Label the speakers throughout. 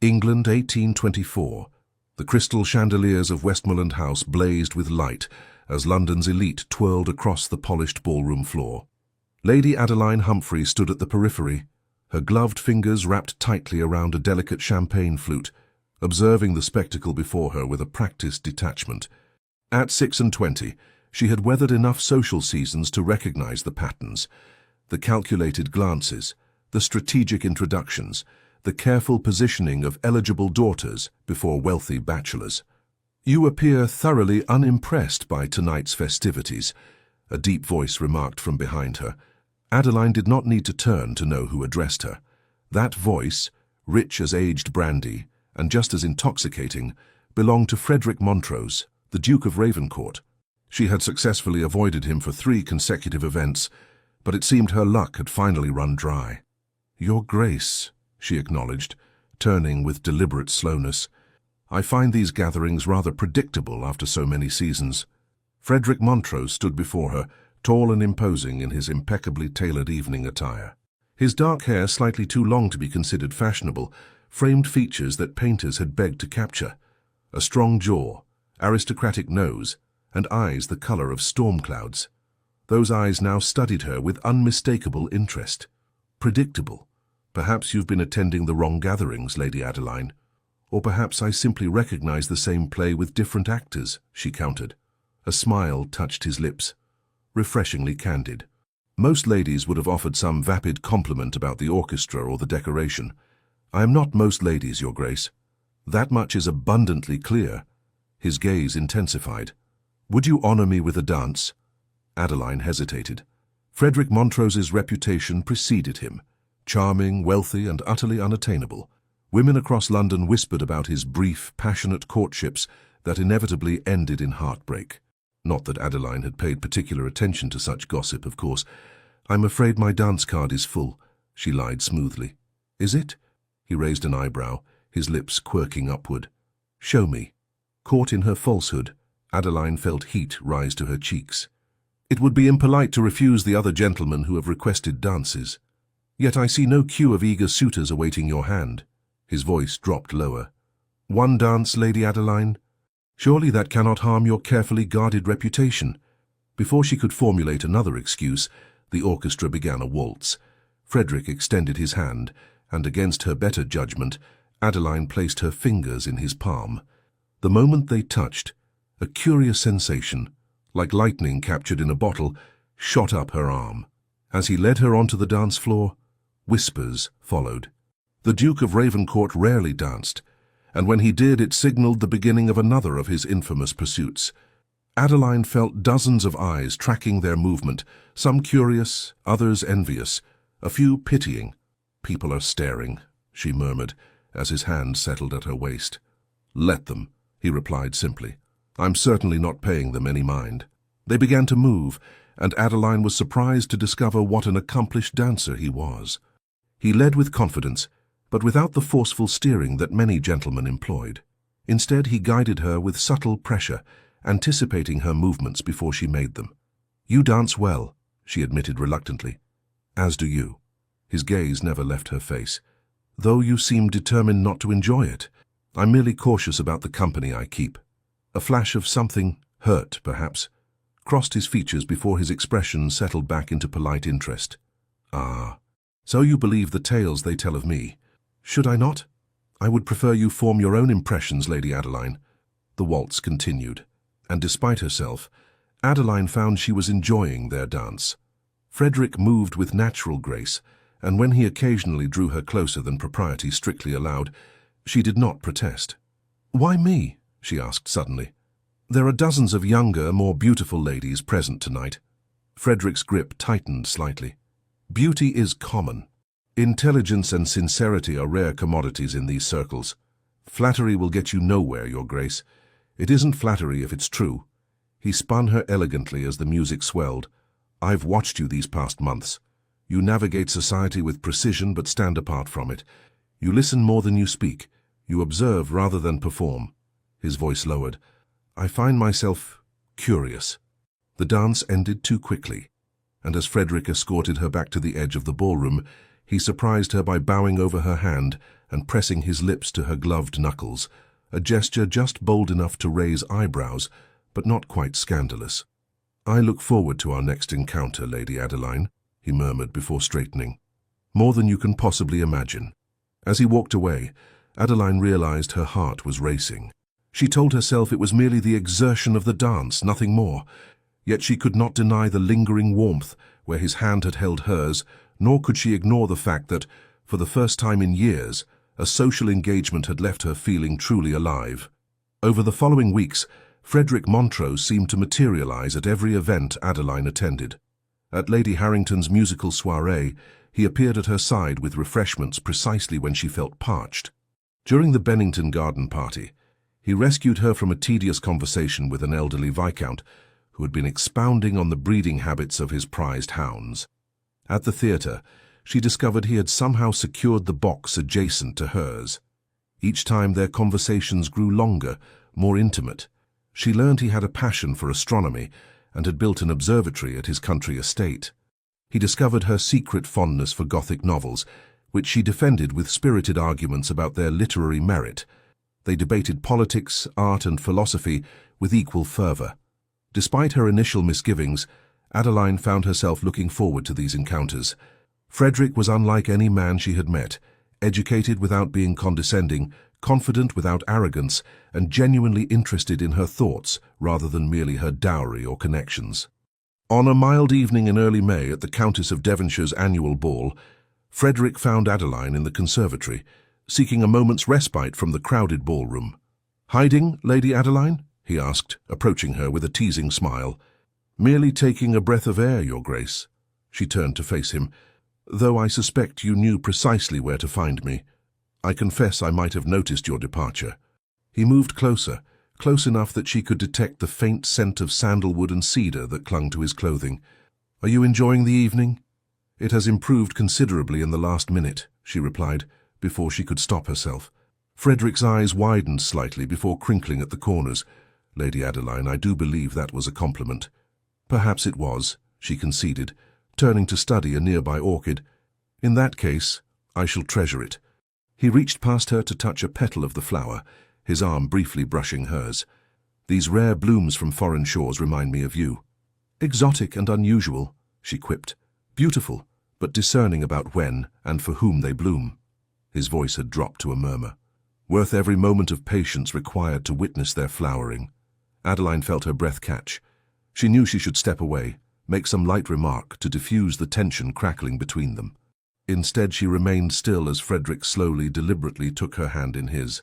Speaker 1: England, 1824. The crystal chandeliers of Westmoreland House blazed with light as London's elite twirled across the polished ballroom floor. Lady Adeline Humphrey stood at the periphery, her gloved fingers wrapped tightly around a delicate champagne flute, observing the spectacle before her with a practiced detachment. At 26, she had weathered enough social seasons to recognize the patterns, the calculated glances, the strategic introductions, the careful positioning of eligible daughters before wealthy bachelors. "You appear thoroughly unimpressed by tonight's festivities," a deep voice remarked from behind her. Adeline did not need to turn to know who addressed her. That voice, rich as aged brandy, and just as intoxicating, belonged to Frederick Montrose, the Duke of Ravencourt. She had successfully avoided him for 3 consecutive events, but it seemed her luck had finally run dry. "Your Grace," she acknowledged, turning with deliberate slowness, "I find these gatherings rather predictable after so many seasons." Frederick Montrose stood before her, tall and imposing in his impeccably tailored evening attire. His dark hair, slightly too long to be considered fashionable, framed features that painters had begged to capture. A strong jaw, aristocratic nose, and eyes the color of storm clouds. Those eyes now studied her with unmistakable interest. "Predictable. Perhaps you've been attending the wrong gatherings, Lady Adeline. Or perhaps I simply recognize the same play with different actors," she countered. A smile touched his lips, refreshingly candid. Most ladies would have offered some vapid compliment about the orchestra or the decoration. "I am not most ladies, Your Grace. That much is abundantly clear." His gaze intensified. "Would you honor me with a dance?" Adeline hesitated. Frederick Montrose's reputation preceded him. Charming, wealthy, and utterly unattainable. Women across London whispered about his brief, passionate courtships that inevitably ended in heartbreak. Not that Adeline had paid particular attention to such gossip, of course. "I'm afraid my dance card is full," she lied smoothly. "Is it?" He raised an eyebrow, his lips quirking upward. "Show me." Caught in her falsehood, Adeline felt heat rise to her cheeks. "It would be impolite to refuse the other gentlemen who have requested dances. Yet I see no queue of eager suitors awaiting your hand." His voice dropped lower. "One dance, Lady Adeline? Surely that cannot harm your carefully guarded reputation." Before she could formulate another excuse, the orchestra began a waltz. Frederick extended his hand, and against her better judgment, Adeline placed her fingers in his palm. The moment they touched, a curious sensation, like lightning captured in a bottle, shot up her arm. As he led her onto the dance floor, whispers followed. The Duke of Ravencourt rarely danced, and when he did, it signaled the beginning of another of his infamous pursuits. Adeline felt dozens of eyes tracking their movement, some curious, others envious, a few pitying. "People are staring," she murmured, as his hand settled at her waist. "Let them," he replied simply. "I'm certainly not paying them any mind." They began to move, and Adeline was surprised to discover what an accomplished dancer he was. He led with confidence, but without the forceful steering that many gentlemen employed. Instead, he guided her with subtle pressure, anticipating her movements before she made them. "You dance well," she admitted reluctantly. "As do you." His gaze never left her face. "Though you seem determined not to enjoy it. I'm merely cautious about the company I keep." A flash of something, hurt perhaps, crossed his features before his expression settled back into polite interest. "Ah, so you believe the tales they tell of me. Should I not? I would prefer you form your own impressions, Lady Adeline." The waltz continued, and despite herself, Adeline found she was enjoying their dance. Frederick moved with natural grace, and when he occasionally drew her closer than propriety strictly allowed, she did not protest. "Why me?" she asked suddenly. "There are dozens of younger, more beautiful ladies present tonight." Frederick's grip tightened slightly. "Beauty is common. Intelligence and sincerity are rare commodities in these circles. Flattery will get you nowhere, Your Grace. It isn't flattery if it's true." He spun her elegantly as the music swelled. "I've watched you these past months. You navigate society with precision but stand apart from it. You listen more than you speak. You observe rather than perform." His voice lowered. "I find myself curious." The dance ended too quickly, and as Frederick escorted her back to the edge of the ballroom, he surprised her by bowing over her hand and pressing his lips to her gloved knuckles, a gesture just bold enough to raise eyebrows, but not quite scandalous. "I look forward to our next encounter, Lady Adeline," he murmured before straightening. "More than you can possibly imagine." As he walked away, Adeline realized her heart was racing. She told herself it was merely the exertion of the dance, nothing more. Yet she could not deny the lingering warmth where his hand had held hers, nor could she ignore the fact that, for the first time in years, a social engagement had left her feeling truly alive. Over the following weeks, Frederick Montrose seemed to materialize at every event Adeline attended. At Lady Harrington's musical soiree, he appeared at her side with refreshments precisely when she felt parched. During the Bennington garden party, he rescued her from a tedious conversation with an elderly viscount who had been expounding on the breeding habits of his prized hounds. At the theatre, she discovered he had somehow secured the box adjacent to hers. Each time their conversations grew longer, more intimate. She learned he had a passion for astronomy and had built an observatory at his country estate. He discovered her secret fondness for Gothic novels, which she defended with spirited arguments about their literary merit. They debated politics, art, and philosophy with equal fervor. Despite her initial misgivings, Adeline found herself looking forward to these encounters. Frederick was unlike any man she had met, educated without being condescending, confident without arrogance, and genuinely interested in her thoughts rather than merely her dowry or connections. On a mild evening in early May at the Countess of Devonshire's annual ball, Frederick found Adeline in the conservatory, seeking a moment's respite from the crowded ballroom. "Hiding, Lady Adeline?" he asked, approaching her with a teasing smile. "Merely taking a breath of air, Your Grace." She turned to face him. "Though I suspect you knew precisely where to find me. I confess I might have noticed your departure." He moved closer, close enough that she could detect the faint scent of sandalwood and cedar that clung to his clothing. "Are you enjoying the evening?" "It has improved considerably in the last minute," she replied, before she could stop herself. Frederick's eyes widened slightly before crinkling at the corners. "Lady Adeline, I do believe that was a compliment." "Perhaps it was," she conceded, turning to study a nearby orchid. "In that case, I shall treasure it." He reached past her to touch a petal of the flower, his arm briefly brushing hers. "These rare blooms from foreign shores remind me of you." "Exotic and unusual," she quipped. "Beautiful, but discerning about when and for whom they bloom." His voice had dropped to a murmur. "Worth every moment of patience required to witness their flowering." Adeline felt her breath catch. She knew she should step away, make some light remark to diffuse the tension crackling between them. Instead, she remained still as Frederick slowly, deliberately took her hand in his.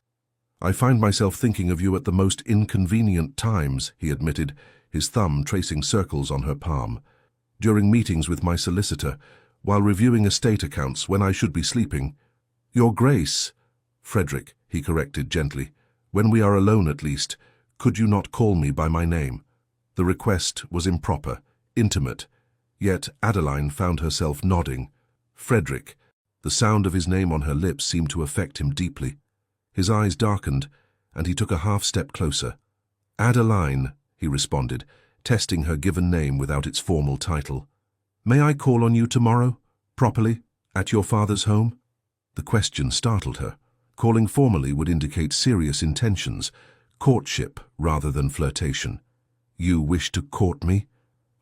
Speaker 1: "I find myself thinking of you at the most inconvenient times," he admitted, his thumb tracing circles on her palm. "During meetings with my solicitor, while reviewing estate accounts when I should be sleeping." "Your Grace," "Frederick," he corrected gently, "when we are alone at least, could you not call me by my name?" The request was improper, intimate, yet Adeline found herself nodding. "Frederick." The sound of his name on her lips seemed to affect him deeply. His eyes darkened, and he took a half-step closer. "Adeline," he responded, testing her given name without its formal title. "May I call on you tomorrow, properly, at your father's home?" The question startled her. Calling formally would indicate serious intentions, courtship rather than flirtation. "You wish to court me?"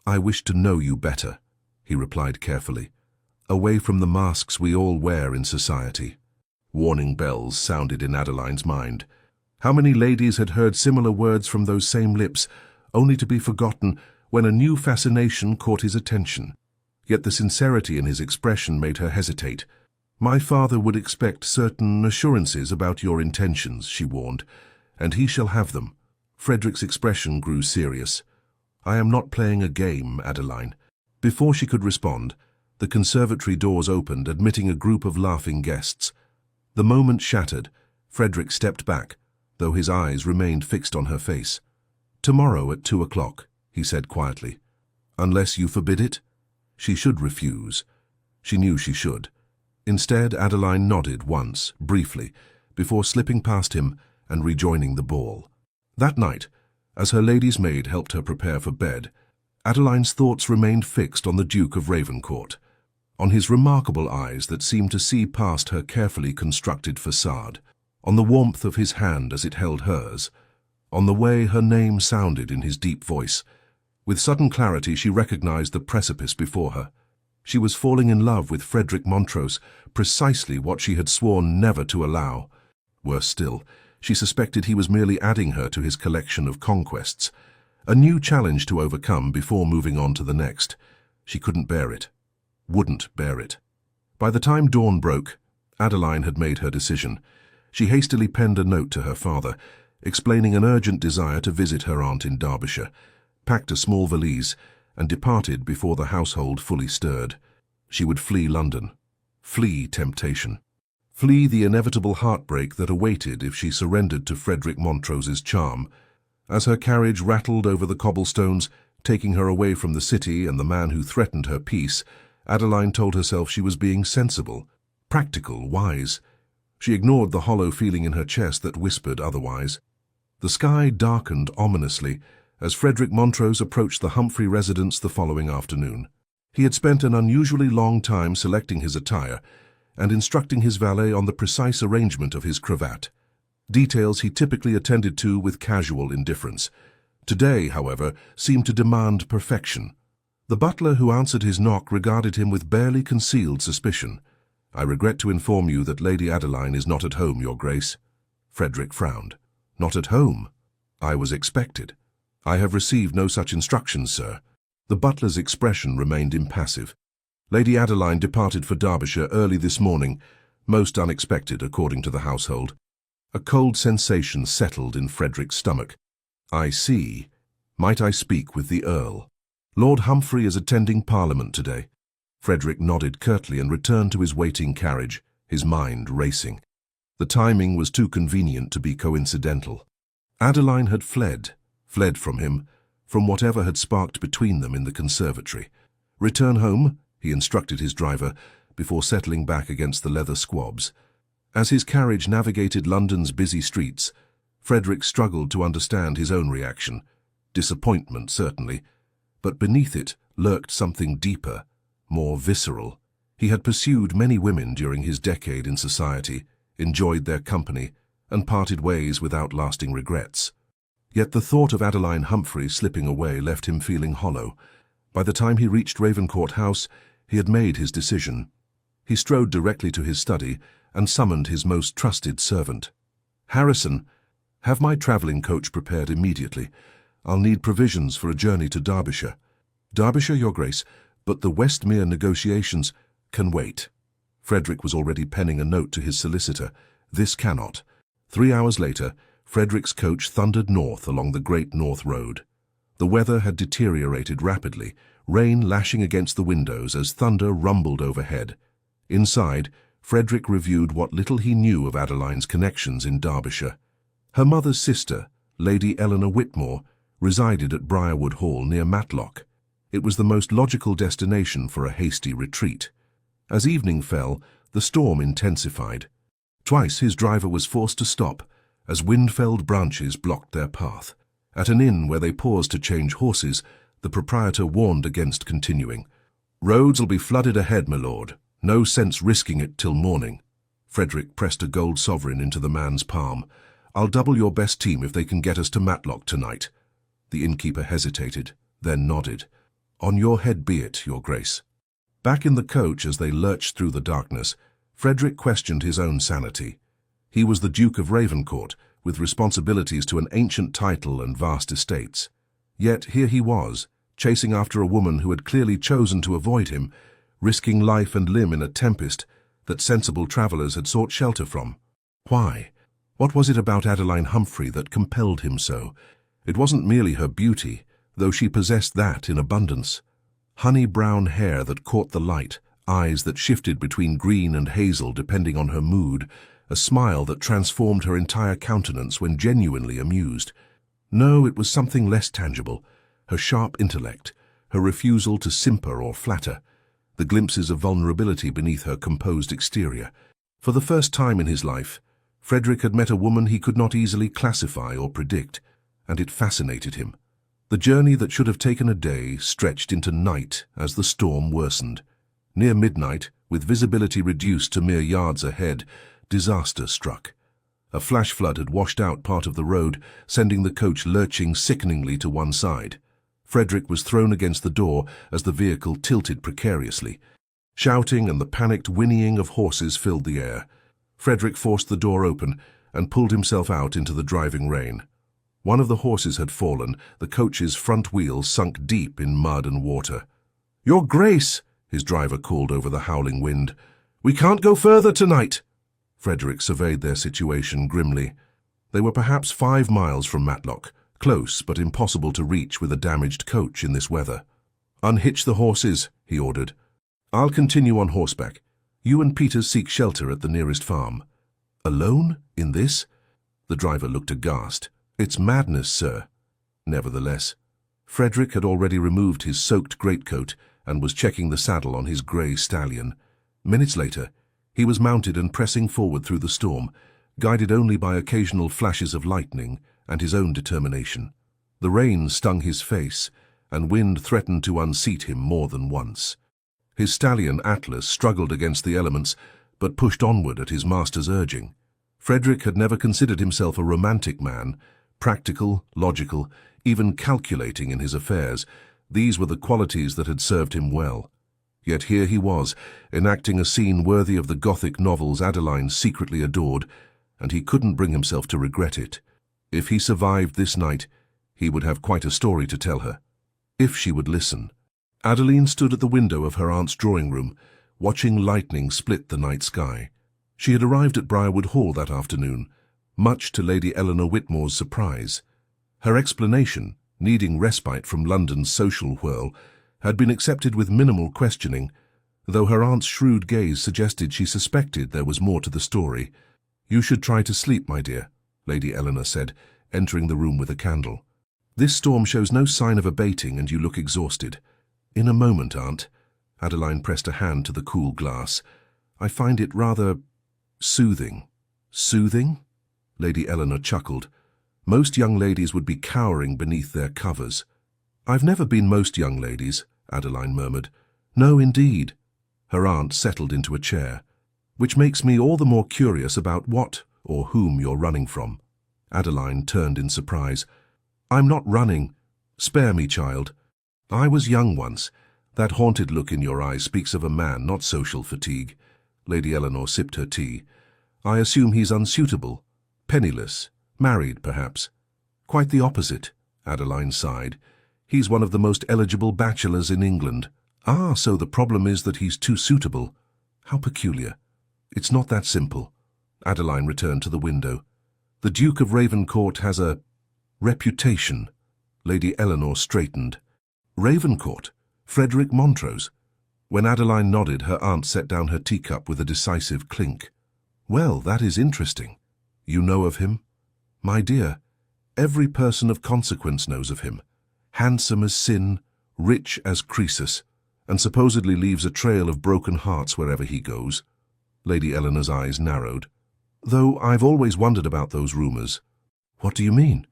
Speaker 1: "I wish to know you better," he replied carefully. "Away from the masks we all wear in society." Warning bells sounded in Adeline's mind. How many ladies had heard similar words from those same lips, only to be forgotten when a new fascination caught his attention? Yet the sincerity in his expression made her hesitate. "My father would expect certain assurances about your intentions," she warned, "and he shall have them." Frederick's expression grew serious. "I am not playing a game, Adeline." Before she could respond, the conservatory doors opened, admitting a group of laughing guests. The moment shattered, Frederick stepped back, though his eyes remained fixed on her face. "Tomorrow at 2 o'clock, he said quietly. "Unless you forbid it?" She should refuse. She knew she should. Instead, Adeline nodded once, briefly, before slipping past him and rejoining the ball. That night, as her lady's maid helped her prepare for bed, Adeline's thoughts remained fixed on the Duke of Ravencourt. on his remarkable eyes that seemed to see past her carefully constructed facade, on the warmth of his hand as it held hers, on the way her name sounded in his deep voice. With sudden clarity she recognized the precipice before her. She was falling in love with Frederick Montrose, precisely what she had sworn never to allow. Worse still, she suspected he was merely adding her to his collection of conquests, a new challenge to overcome before moving on to the next. She couldn't bear it. Wouldn't bear it. By the time dawn broke, Adeline had made her decision. She hastily penned a note to her father, explaining an urgent desire to visit her aunt in Derbyshire, packed a small valise, and departed before the household fully stirred. She would flee London. Flee temptation. Flee the inevitable heartbreak that awaited if she surrendered to Frederick Montrose's charm. As her carriage rattled over the cobblestones, taking her away from the city and the man who threatened her peace, Adeline told herself she was being sensible, practical, wise. She ignored the hollow feeling in her chest that whispered otherwise. The sky darkened ominously as Frederick Montrose approached the Humphrey residence the following afternoon. He had spent an unusually long time selecting his attire and instructing his valet on the precise arrangement of his cravat, details he typically attended to with casual indifference. Today, however, seemed to demand perfection. The butler who answered his knock regarded him with barely concealed suspicion. "I regret to inform you that Lady Adeline is not at home, Your Grace." Frederick frowned. "Not at home? I was expected." "I have received no such instructions, sir." The butler's expression remained impassive. "Lady Adeline departed for Derbyshire early this morning, most unexpected according to the household." A cold sensation settled in Frederick's stomach. "I see. Might I speak with the Earl?" "Lord Humphrey is attending Parliament today." Frederick nodded curtly and returned to his waiting carriage, his mind racing. The timing was too convenient to be coincidental. Adeline had fled from him, from whatever had sparked between them in the conservatory. "Return home," he instructed his driver, before settling back against the leather squabs. As his carriage navigated London's busy streets, Frederick struggled to understand his own reaction. Disappointment, certainly, but beneath it lurked something deeper, more visceral. He had pursued many women during his decade in society, enjoyed their company, and parted ways without lasting regrets. Yet the thought of Adeline Humphrey slipping away left him feeling hollow. By the time he reached Ravenscourt House, he had made his decision. He strode directly to his study and summoned his most trusted servant. "Harrison, have my travelling coach prepared immediately. I'll need provisions for a journey to Derbyshire." "Derbyshire, Your Grace, but the Westmere negotiations can wait." Frederick was already penning a note to his solicitor. "This cannot." 3 hours later, Frederick's coach thundered north along the Great North Road. The weather had deteriorated rapidly, rain lashing against the windows as thunder rumbled overhead. Inside, Frederick reviewed what little he knew of Adeline's connections in Derbyshire. Her mother's sister, Lady Eleanor Whitmore, resided at Briarwood Hall near Matlock. It was the most logical destination for a hasty retreat. As evening fell, the storm intensified. Twice his driver was forced to stop, as wind-felled branches blocked their path. At an inn where they paused to change horses, the proprietor warned against continuing. "Roads'll be flooded ahead, my lord. No sense risking it till morning." Frederick pressed a gold sovereign into the man's palm. "I'll double your best team if they can get us to Matlock tonight." The innkeeper hesitated, then nodded. "On your head be it, Your Grace." Back in the coach as they lurched through the darkness, Frederick questioned his own sanity. He was the Duke of Ravenscourt, with responsibilities to an ancient title and vast estates. Yet here he was, chasing after a woman who had clearly chosen to avoid him, risking life and limb in a tempest that sensible travellers had sought shelter from. Why? What was it about Adeline Humphrey that compelled him so? It wasn't merely her beauty, though she possessed that in abundance. Honey-brown hair that caught the light, eyes that shifted between green and hazel depending on her mood, a smile that transformed her entire countenance when genuinely amused. No, it was something less tangible. Her sharp intellect, her refusal to simper or flatter, the glimpses of vulnerability beneath her composed exterior. For the first time in his life, Frederick had met a woman he could not easily classify or predict, and it fascinated him. The journey that should have taken a day stretched into night as the storm worsened. Near midnight, with visibility reduced to mere yards ahead, disaster struck. A flash flood had washed out part of the road, sending the coach lurching sickeningly to one side. Frederick was thrown against the door as the vehicle tilted precariously. Shouting and the panicked whinnying of horses filled the air. Frederick forced the door open and pulled himself out into the driving rain. One of the horses had fallen, the coach's front wheels sunk deep in mud and water. "Your Grace," his driver called over the howling wind, "we can't go further tonight." Frederick surveyed their situation grimly. They were perhaps 5 miles from Matlock, close but impossible to reach with a damaged coach in this weather. "Unhitch the horses," he ordered. "I'll continue on horseback. You and Peters seek shelter at the nearest farm." "Alone? In this?" The driver looked aghast. "It's madness, sir." Nevertheless, Frederick had already removed his soaked greatcoat and was checking the saddle on his grey stallion. Minutes later, he was mounted and pressing forward through the storm, guided only by occasional flashes of lightning and his own determination. The rain stung his face, and wind threatened to unseat him more than once. His stallion, Atlas, struggled against the elements, but pushed onward at his master's urging. Frederick had never considered himself a romantic man, practical, logical, even calculating in his affairs. These were the qualities that had served him well. Yet here he was, enacting a scene worthy of the Gothic novels Adeline secretly adored, and he couldn't bring himself to regret it. If he survived this night, he would have quite a story to tell her. If she would listen. Adeline stood at the window of her aunt's drawing room, watching lightning split the night sky. She had arrived at Briarwood Hall that afternoon, much to Lady Eleanor Whitmore's surprise. Her explanation, needing respite from London's social whirl, had been accepted with minimal questioning, though her aunt's shrewd gaze suggested she suspected there was more to the story. "You should try to sleep, my dear," Lady Eleanor said, entering the room with a candle. "This storm shows no sign of abating and you look exhausted." "In a moment, Aunt." Adeline pressed a hand to the cool glass. "I find it rather soothing." "Soothing?" Lady Eleanor chuckled. "Most young ladies would be cowering beneath their covers." "I've never been most young ladies," Adeline murmured. "No, indeed." Her aunt settled into a chair. "Which makes me all the more curious about what or whom you're running from." Adeline turned in surprise. "I'm not running. Spare me, child. I was young once. That haunted look in your eyes speaks of a man, not social fatigue." Lady Eleanor sipped her tea. "I assume he's unsuitable. Penniless. Married, perhaps." "Quite the opposite," Adeline sighed. "He's one of the most eligible bachelors in England." "Ah, so the problem is that he's too suitable. How peculiar. It's not that simple." Adeline returned to the window. "The Duke of Ravencourt has a reputation." Lady Eleanor straightened. "Ravencourt? Frederick Montrose?" When Adeline nodded, her aunt set down her teacup with a decisive clink. "Well, that is interesting. You know of him?" "My dear, every person of consequence knows of him. Handsome as sin, rich as Croesus, and supposedly leaves a trail of broken hearts wherever he goes." Lady Eleanor's eyes narrowed. "Though I've always wondered about those rumors." "What do you mean?"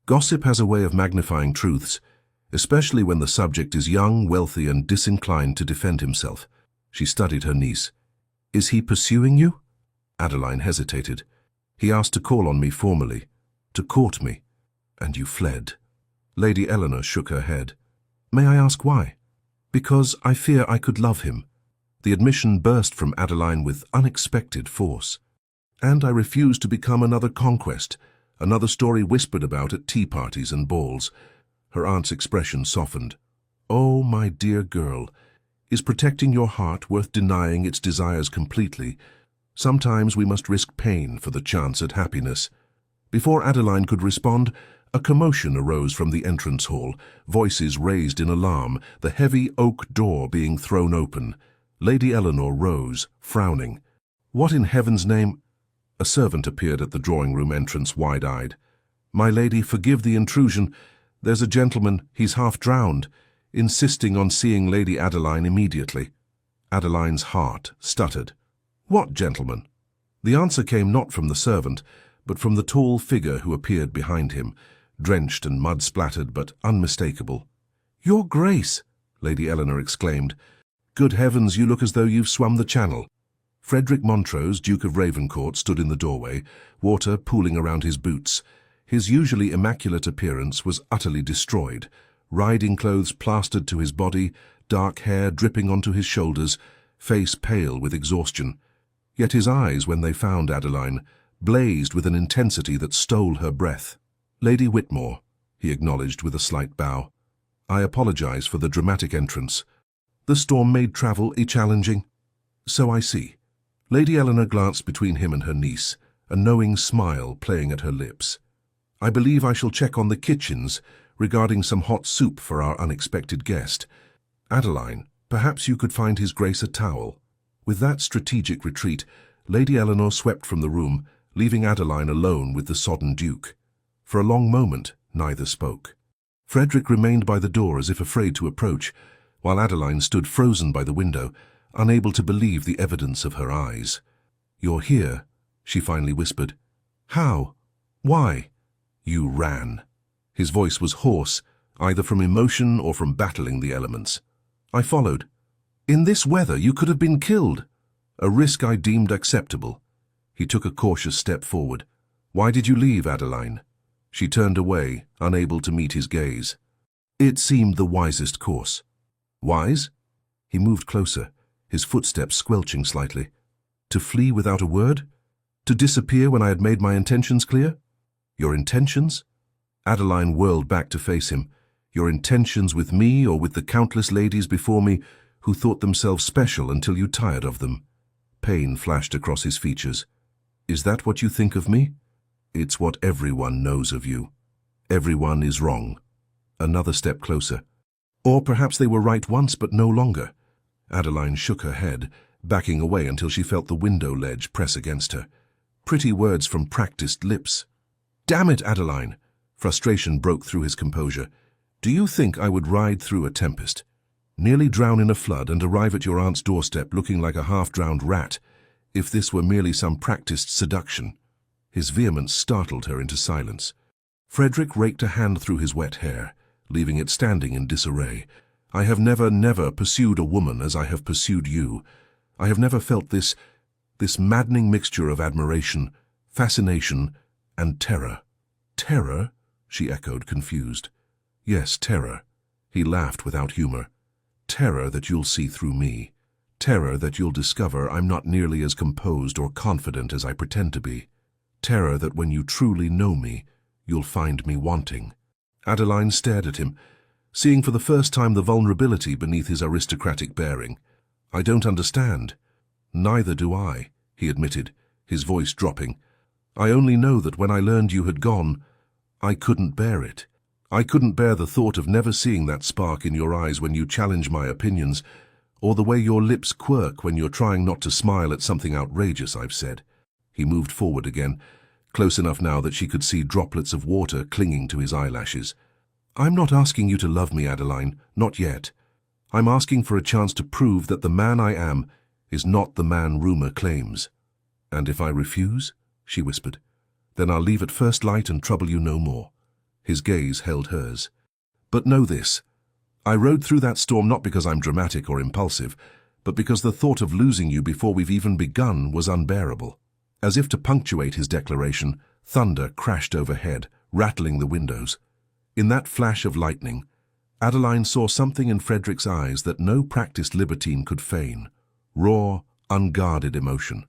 Speaker 1: "Gossip has a way of magnifying truths, especially when the subject is young, wealthy, and disinclined to defend himself." She studied her niece. "Is he pursuing you?" Adeline hesitated. "He asked to call on me formally, to court me, and you fled." Lady Eleanor shook her head. "May I ask why?" "Because I fear I could love him." The admission burst from Adeline with unexpected force. "And I refuse to become another conquest, another story whispered about at tea parties and balls." Her aunt's expression softened. "Oh, my dear girl, is protecting your heart worth denying its desires completely? Sometimes we must risk pain for the chance at happiness." Before Adeline could respond, a commotion arose from the entrance hall, voices raised in alarm, the heavy oak door being thrown open. Lady Eleanor rose, frowning. "What in heaven's name—" A servant appeared at the drawing-room entrance, wide-eyed. "My lady, forgive the intrusion. There's a gentleman, he's half drowned, insisting on seeing Lady Adeline immediately." Adeline's heart stuttered. "What gentleman?" The answer came not from the servant, but from the tall figure who appeared behind him, drenched and mud-splattered but unmistakable. "Your Grace!" Lady Eleanor exclaimed. Good heavens, you look as though you've swum the channel. Frederick Montrose, Duke of Ravencourt, stood in the doorway, water pooling around his boots. His usually immaculate appearance was utterly destroyed, riding clothes plastered to his body, dark hair dripping onto his shoulders, face pale with exhaustion. Yet his eyes, when they found Adeline, blazed with an intensity that stole her breath. "Lady Whitmore," he acknowledged with a slight bow. "I apologize for the dramatic entrance. The storm made travel challenging." "So I see." Lady Eleanor glanced between him and her niece, a knowing smile playing at her lips. "I believe I shall check on the kitchens regarding some hot soup for our unexpected guest. Adeline, perhaps you could find His Grace a towel." With that strategic retreat, Lady Eleanor swept from the room, leaving Adeline alone with the sodden Duke. For a long moment, neither spoke. Frederick remained by the door as if afraid to approach, while Adeline stood frozen by the window, unable to believe the evidence of her eyes. "You're here," she finally whispered. "How? Why?" "You ran." His voice was hoarse, either from emotion or from battling the elements. "I followed. In this weather, you could have been killed." "A risk I deemed acceptable." He took a cautious step forward. "Why did you leave, Adeline?" She turned away, unable to meet his gaze. "It seemed the wisest course." "Wise?" He moved closer, his footsteps squelching slightly. "To flee without a word? To disappear when I had made my intentions clear?" "Your intentions?" Adeline whirled back to face him. "Your intentions with me or with the countless ladies before me who thought themselves special until you tired of them?" Pain flashed across his features. "Is that what you think of me?" "It's what everyone knows of you. Everyone is wrong." Another step closer. "Or perhaps they were right once but no longer." Adeline shook her head, backing away until she felt the window ledge press against her. Pretty words from practiced lips. "Damn it, Adeline!" Frustration broke through his composure. "Do you think I would ride through a tempest, nearly drown in a flood and arrive at your aunt's doorstep looking like a half-drowned rat, if this were merely some practiced seduction?" His vehemence startled her into silence. Frederick raked a hand through his wet hair, leaving it standing in disarray. "I have never pursued a woman as I have pursued you. I have never felt this maddening mixture of admiration, fascination, and terror." "Terror?" she echoed, confused. "Yes, terror." He laughed without humor. "Terror that you'll see through me. Terror that you'll discover I'm not nearly as composed or confident as I pretend to be. Terror that when you truly know me, you'll find me wanting." Adeline stared at him, seeing for the first time the vulnerability beneath his aristocratic bearing. "I don't understand." "Neither do I," he admitted, his voice dropping. "I only know that when I learned you had gone, I couldn't bear it. I couldn't bear the thought of never seeing that spark in your eyes when you challenge my opinions, or the way your lips quirk when you're trying not to smile at something outrageous I've said." He moved forward again, close enough now that she could see droplets of water clinging to his eyelashes. "I'm not asking you to love me, Adeline, not yet. I'm asking for a chance to prove that the man I am is not the man rumor claims." "And if I refuse?" she whispered. "Then I'll leave at first light and trouble you no more." His gaze held hers. "But know this. I rode through that storm not because I'm dramatic or impulsive, but because the thought of losing you before we've even begun was unbearable." As if to punctuate his declaration, thunder crashed overhead, rattling the windows. In that flash of lightning, Adeline saw something in Frederick's eyes that no practiced libertine could feign. Raw, unguarded emotion.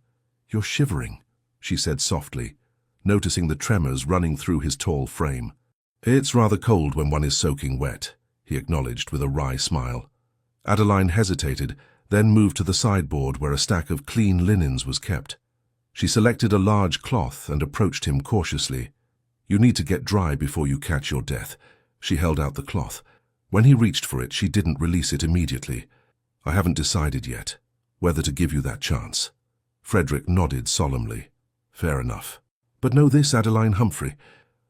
Speaker 1: "You're shivering," she said softly, noticing the tremors running through his tall frame. "It's rather cold when one is soaking wet," he acknowledged with a wry smile. Adeline hesitated, then moved to the sideboard where a stack of clean linens was kept. She selected a large cloth and approached him cautiously. "You need to get dry before you catch your death." She held out the cloth. When he reached for it, she didn't release it immediately. "I haven't decided yet whether to give you that chance." Frederick nodded solemnly. "Fair enough. But know this, Adeline Humphrey.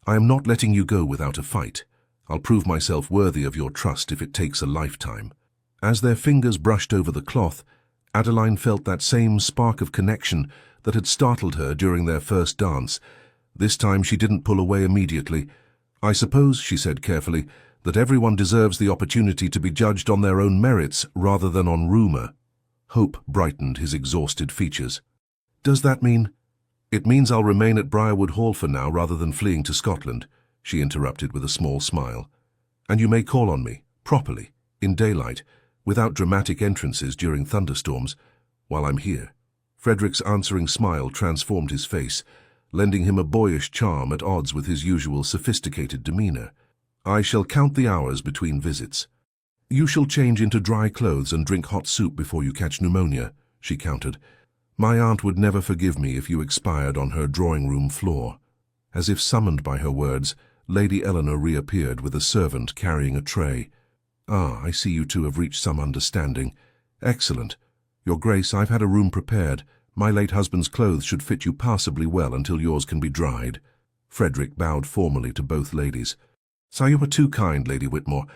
Speaker 1: I am not letting you go without a fight. I'll prove myself worthy of your trust if it takes a lifetime." As their fingers brushed over the cloth, Adeline felt that same spark of connection that had startled her during their first dance. This time she didn't pull away immediately. "I suppose," she said carefully, that everyone deserves the opportunity to be judged on their own merits rather than on rumor. Hope brightened his exhausted features. Does that mean? It means I'll remain at Briarwood Hall for now rather than fleeing to Scotland, she interrupted with a small smile. And you may call on me, properly, in daylight, without dramatic entrances during thunderstorms, while I'm here. Frederick's answering smile transformed his face, lending him a boyish charm at odds with his usual sophisticated demeanor. I shall count the hours between visits. You shall change into dry clothes and drink hot soup before you catch pneumonia, she countered. My aunt would never forgive me if you expired on her drawing-room floor. As if summoned by her words, Lady Eleanor reappeared with a servant carrying a tray. Ah, I see you two have reached some understanding. Excellent. Your Grace, I've had a room prepared. My late husband's clothes should fit you passably well until yours can be dried. Frederick bowed formally to both ladies. So you are too kind, Lady Whitmore.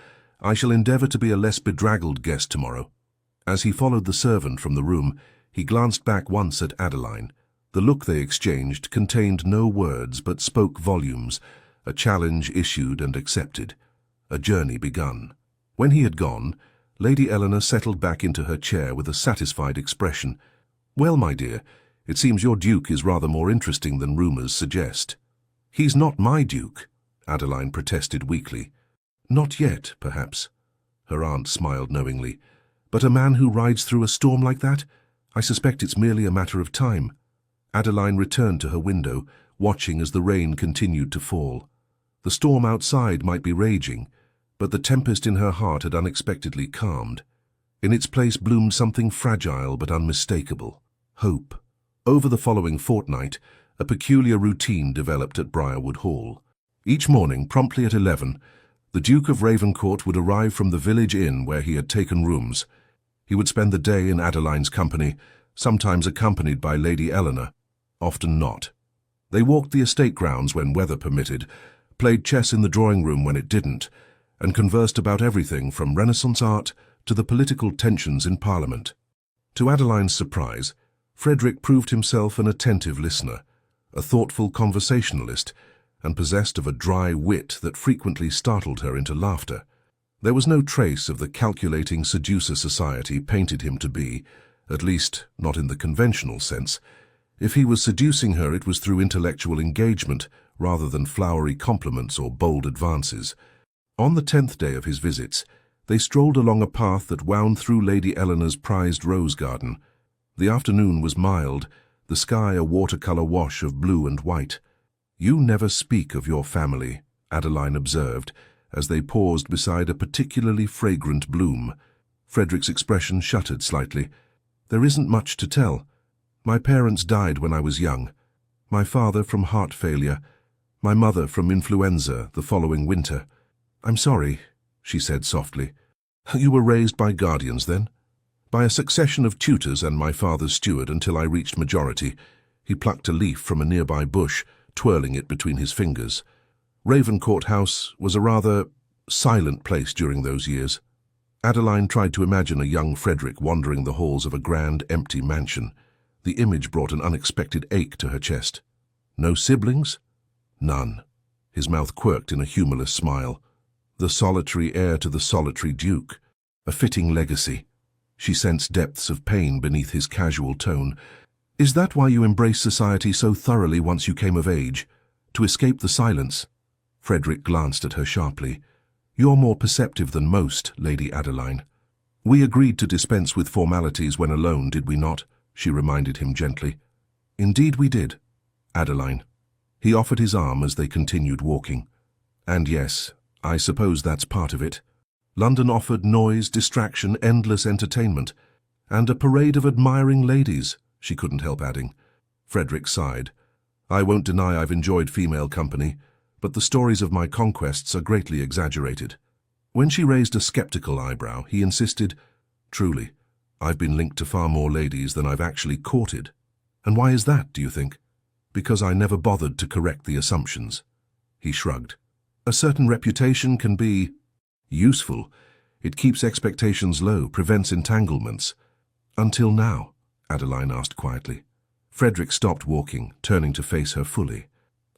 Speaker 1: I shall endeavour to be a less bedraggled guest tomorrow. As he followed the servant from the room, he glanced back once at Adeline. The look they exchanged contained no words but spoke volumes, a challenge issued and accepted, a journey begun. When he had gone, Lady Eleanor settled back into her chair with a satisfied expression. Well, my dear, it seems your Duke is rather more interesting than rumours suggest. He's not my Duke, Adeline protested weakly. Not yet, perhaps. Her aunt smiled knowingly. But a man who rides through a storm like that? I suspect it's merely a matter of time. Adeline returned to her window, watching as the rain continued to fall. The storm outside might be raging, but the tempest in her heart had unexpectedly calmed. In its place bloomed something fragile but unmistakable: hope. Over the following fortnight, a peculiar routine developed at Briarwood Hall. Each morning, promptly at 11, the Duke of Ravencourt would arrive from the village inn where he had taken rooms. He would spend the day in Adeline's company, sometimes accompanied by Lady Eleanor, often not. They walked the estate grounds when weather permitted, played chess in the drawing-room when it didn't, and conversed about everything from Renaissance art to the political tensions in Parliament. To Adeline's surprise, Frederick proved himself an attentive listener, a thoughtful conversationalist, and possessed of a dry wit that frequently startled her into laughter. There was no trace of the calculating seducer society painted him to be, at least not in the conventional sense. If he was seducing her, it was through intellectual engagement rather than flowery compliments or bold advances. On the 10th day of his visits, they strolled along a path that wound through Lady Eleanor's prized rose garden. The afternoon was mild, the sky a watercolour wash of blue and white. You never speak of your family, Adeline observed, as they paused beside a particularly fragrant bloom. Frederick's expression shuttered slightly. There isn't much to tell. My parents died when I was young. My father from heart failure, my mother from influenza the following winter. I'm sorry, she said softly. You were raised by guardians, then? By a succession of tutors and my father's steward until I reached majority. He plucked a leaf from a nearby bush, twirling it between his fingers. Ravencourt House was a rather silent place during those years. Adeline tried to imagine a young Frederick wandering the halls of a grand, empty mansion. The image brought an unexpected ache to her chest. No siblings? None. His mouth quirked in a humorless smile. The solitary heir to the solitary duke. A fitting legacy. She sensed depths of pain beneath his casual tone. Is that why you embraced society so thoroughly once you came of age? To escape the silence? Frederick glanced at her sharply. You're more perceptive than most, Lady Adeline. We agreed to dispense with formalities when alone, did we not? She reminded him gently. Indeed we did, Adeline. He offered his arm as they continued walking. And yes, I suppose that's part of it. London offered noise, distraction, endless entertainment, and a parade of admiring ladies, she couldn't help adding. Frederick sighed. I won't deny I've enjoyed female company, but the stories of my conquests are greatly exaggerated. When she raised a skeptical eyebrow, he insisted, Truly, I've been linked to far more ladies than I've actually courted. And why is that, do you think? Because I never bothered to correct the assumptions. He shrugged. A certain reputation can be useful. It keeps expectations low, prevents entanglements. Until now, Adeline asked quietly. Frederick stopped walking, turning to face her fully.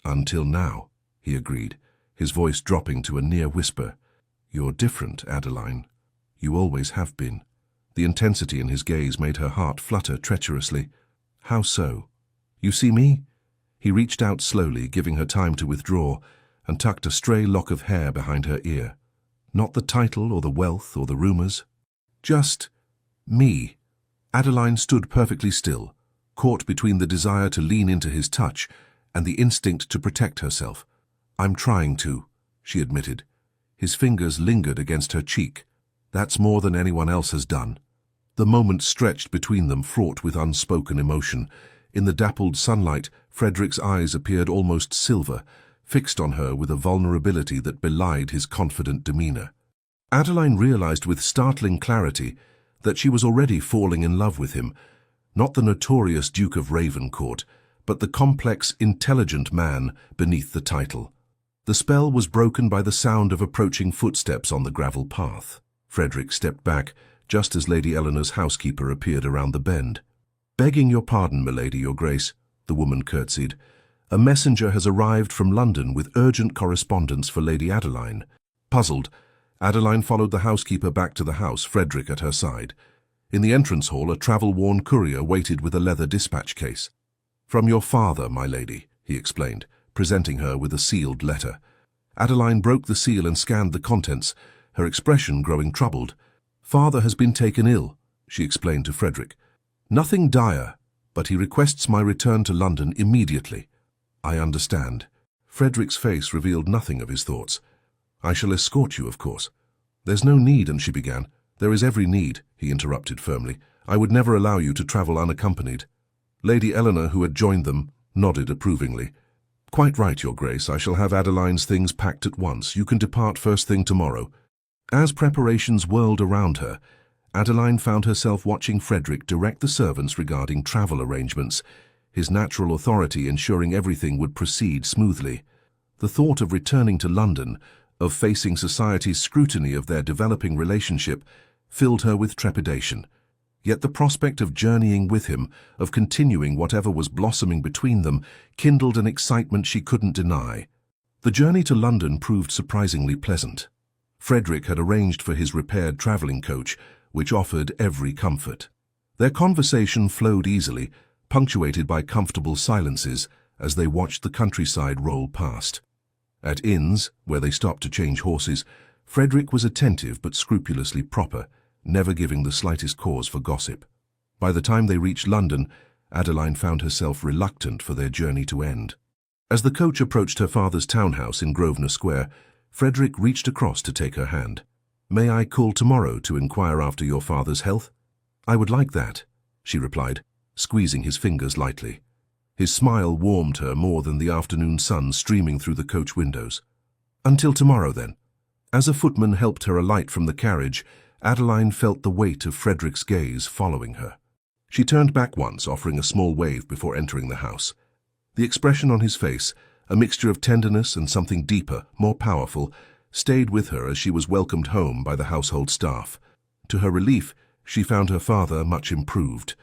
Speaker 1: Until now, he agreed, his voice dropping to a near whisper. You're different, Adeline. You always have been. The intensity in his gaze made her heart flutter treacherously. How so? You see me? He reached out slowly, giving her time to withdraw, and tucked a stray lock of hair behind her ear. Not the title or the wealth or the rumors. Just me. Adeline stood perfectly still, caught between the desire to lean into his touch and the instinct to protect herself. I'm trying to, she admitted. His fingers lingered against her cheek. That's more than anyone else has done. The moment stretched between them, fraught with unspoken emotion. In the dappled sunlight, Frederick's eyes appeared almost silver, fixed on her with a vulnerability that belied his confident demeanor. Adeline realized with startling clarity that she was already falling in love with him, not the notorious Duke of Ravencourt, but the complex, intelligent man beneath the title. The spell was broken by the sound of approaching footsteps on the gravel path. Frederick stepped back, just as Lady Eleanor's housekeeper appeared around the bend. "Begging your pardon, milady, your grace," the woman curtsied. "A messenger has arrived from London with urgent correspondence for Lady Adeline." Puzzled, Adeline followed the housekeeper back to the house, Frederick at her side. In the entrance hall, a travel-worn courier waited with a leather dispatch case. "From your father, my lady," he explained, presenting her with a sealed letter. Adeline broke the seal and scanned the contents, her expression growing troubled. "Father has been taken ill," she explained to Frederick. "Nothing dire, but he requests my return to London immediately." "I understand." Frederick's face revealed nothing of his thoughts. "I shall escort you, of course." "There's no need," and she began. "There is every need," he interrupted firmly. "I would never allow you to travel unaccompanied." Lady Eleanor, who had joined them, nodded approvingly. "Quite right, your grace. I shall have Adeline's things packed at once. You can depart first thing tomorrow." As preparations whirled around her, Adeline found herself watching Frederick direct the servants regarding travel arrangements, his natural authority ensuring everything would proceed smoothly. The thought of returning to London, of facing society's scrutiny of their developing relationship, filled her with trepidation. Yet the prospect of journeying with him, of continuing whatever was blossoming between them, kindled an excitement she couldn't deny. The journey to London proved surprisingly pleasant. Frederick had arranged for his repaired travelling coach, which offered every comfort. Their conversation flowed easily, punctuated by comfortable silences as they watched the countryside roll past. At inns, where they stopped to change horses, Frederick was attentive but scrupulously proper, never giving the slightest cause for gossip. By the time they reached London, Adeline found herself reluctant for their journey to end. As the coach approached her father's townhouse in Grosvenor Square, Frederick reached across to take her hand. "May I call tomorrow to inquire after your father's health?" "I would like that," she replied, squeezing his fingers lightly. His smile warmed her more than the afternoon sun streaming through the coach windows. "Until tomorrow, then." As a footman helped her alight from the carriage, Adeline felt the weight of Frederick's gaze following her. She turned back once, offering a small wave before entering the house. The expression on his face, a mixture of tenderness and something deeper, more powerful, stayed with her as she was welcomed home by the household staff. To her relief, she found her father much improved.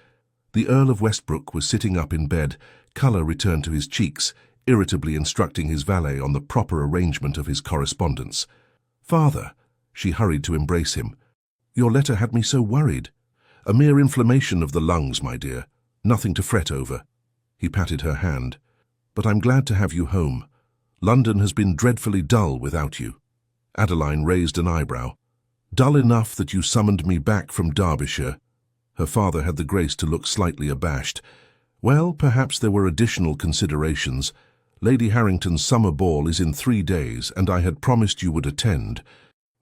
Speaker 1: The Earl of Westbrook was sitting up in bed, colour returned to his cheeks, irritably instructing his valet on the proper arrangement of his correspondence. "Father," she hurried to embrace him. "Your letter had me so worried." "A mere inflammation of the lungs, my dear. Nothing to fret over." He patted her hand. "But I'm glad to have you home. London has been dreadfully dull without you." Adeline raised an eyebrow. "Dull enough that you summoned me back from Derbyshire." Her father had the grace to look slightly abashed. "Well, perhaps there were additional considerations. Lady Harrington's summer ball is in 3 days, and I had promised you would attend."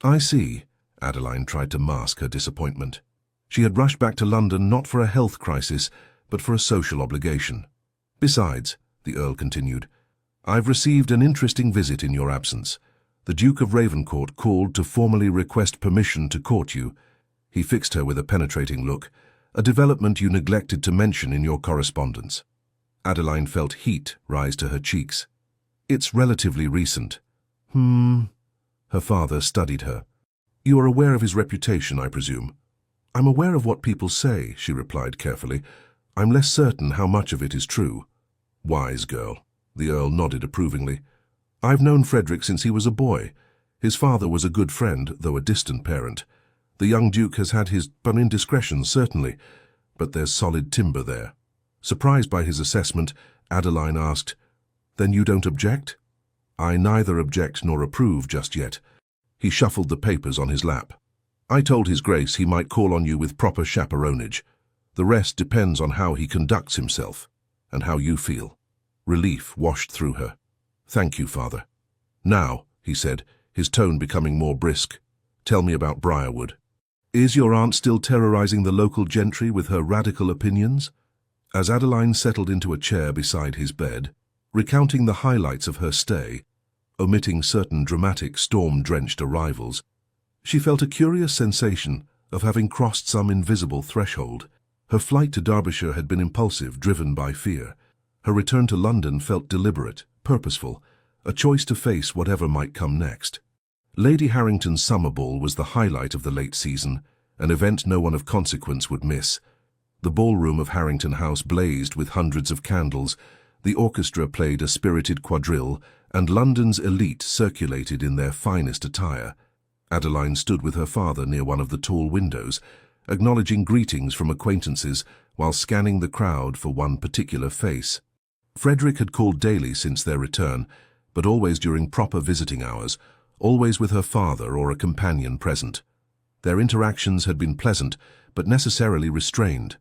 Speaker 1: "I see." Adeline tried to mask her disappointment. She had rushed back to London not for a health crisis, but for a social obligation. "Besides," the Earl continued, "I've received an interesting visit in your absence. The Duke of Ravencourt called to formally request permission to court you." He fixed her with a penetrating look, "a development you neglected to mention in your correspondence." Adeline felt heat rise to her cheeks. "It's relatively recent." Her father studied her. "You are aware of his reputation, I presume?" "I'm aware of what people say," she replied carefully. "I'm less certain how much of it is true." "Wise girl." The Earl nodded approvingly. "I've known Frederick since he was a boy. His father was a good friend, though a distant parent. The young Duke has had his indiscretions, certainly, but there's solid timber there. Surprised by his assessment, Adeline asked, "Then you don't object?" "I neither object nor approve just yet." He shuffled the papers on his lap. "I told His Grace he might call on you with proper chaperonage. The rest depends on how he conducts himself, and how you feel." Relief washed through her. "Thank you, Father. Now," he said, his tone becoming more brisk, "tell me about Briarwood. Is your aunt still terrorizing the local gentry with her radical opinions?" As Adeline settled into a chair beside his bed, recounting the highlights of her stay, omitting certain dramatic storm-drenched arrivals, she felt a curious sensation of having crossed some invisible threshold. Her flight to Derbyshire had been impulsive, driven by fear. Her return to London felt deliberate, purposeful, a choice to face whatever might come next. Lady Harrington's summer ball was the highlight of the late season, an event no one of consequence would miss. The ballroom of Harrington House blazed with hundreds of candles, the orchestra played a spirited quadrille, and London's elite circulated in their finest attire. Adeline stood with her father near one of the tall windows, acknowledging greetings from acquaintances while scanning the crowd for one particular face. Frederick had called daily since their return, but always during proper visiting hours, always with her father or a companion present. Their interactions had been pleasant, but necessarily restrained.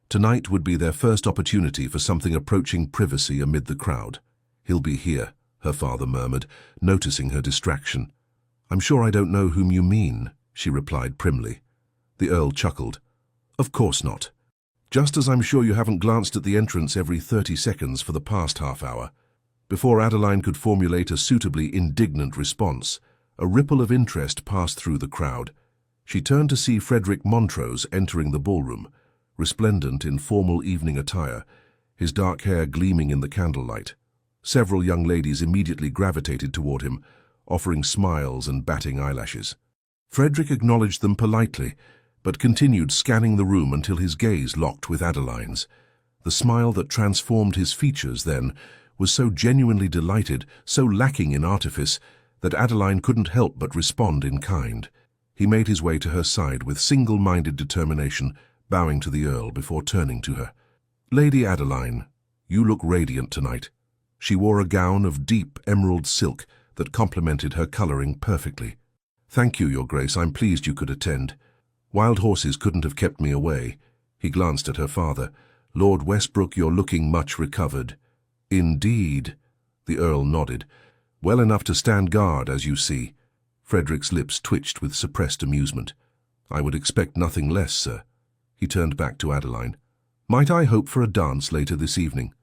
Speaker 1: Tonight would be their first opportunity for something approaching privacy amid the crowd. "He'll be here," her father murmured, noticing her distraction. "I'm sure I don't know whom you mean," she replied primly. The Earl chuckled. "Of course not. Just as I'm sure you haven't glanced at the entrance every 30 seconds for the past half-hour." Before Adeline could formulate a suitably indignant response, a ripple of interest passed through the crowd. She turned to see Frederick Montrose entering the ballroom, resplendent in formal evening attire, his dark hair gleaming in the candlelight. Several young ladies immediately gravitated toward him, offering smiles and batting eyelashes. Frederick acknowledged them politely, but continued scanning the room until his gaze locked with Adeline's. The smile that transformed his features then was so genuinely delighted, so lacking in artifice, that Adeline couldn't help but respond in kind. He made his way to her side with single-minded determination, bowing to the Earl before turning to her. "Lady Adeline, you look radiant tonight." She wore a gown of deep emerald silk that complemented her colouring perfectly. "Thank you, Your Grace, I'm pleased you could attend. Wild horses couldn't have kept me away." He glanced at her father. "Lord Westbrook, you're looking much recovered." "Indeed." The Earl nodded. "Well enough to stand guard, as you see." Frederick's lips twitched with suppressed amusement. "I would expect nothing less, sir." He turned back to Adeline. "Might I hope for a dance later this evening?"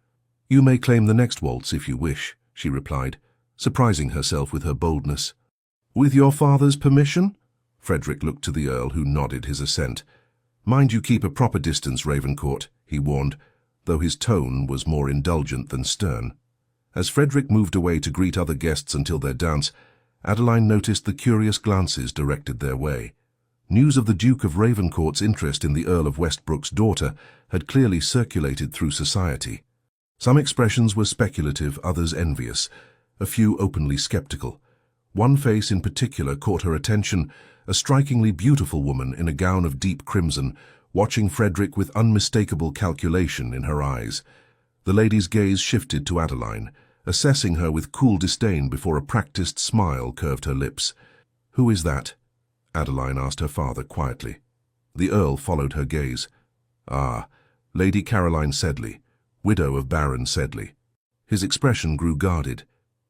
Speaker 1: "You may claim the next waltz if you wish," she replied, surprising herself with her boldness. "With your father's permission?" Frederick looked to the Earl, who nodded his assent. "Mind you keep a proper distance, Ravencourt," he warned, though his tone was more indulgent than stern. As Frederick moved away to greet other guests until their dance, Adeline noticed the curious glances directed their way. News of the Duke of Ravencourt's interest in the Earl of Westbrook's daughter had clearly circulated through society. Some expressions were speculative, others envious, a few openly skeptical. One face in particular caught her attention, a strikingly beautiful woman in a gown of deep crimson, watching Frederick with unmistakable calculation in her eyes. The lady's gaze shifted to Adeline, assessing her with cool disdain before a practiced smile curved her lips. "Who is that?" Adeline asked her father quietly. The Earl followed her gaze. "Ah, Lady Caroline Sedley, widow of Baron Sedley." His expression grew guarded.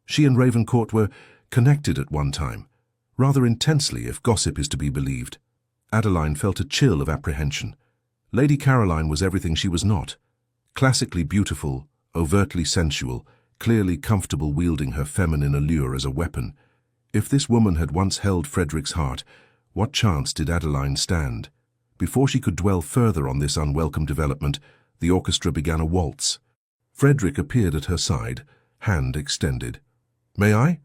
Speaker 1: She and Ravencourt were connected at one time, rather intensely if gossip is to be believed. Adeline felt a chill of apprehension. Lady Caroline was everything she was not. Classically beautiful, overtly sensual, clearly comfortable wielding her feminine allure as a weapon. If this woman had once held Frederick's heart, what chance did Adeline stand? Before she could dwell further on this unwelcome development, the orchestra began a waltz. Frederick appeared at her side, hand extended. "May I?"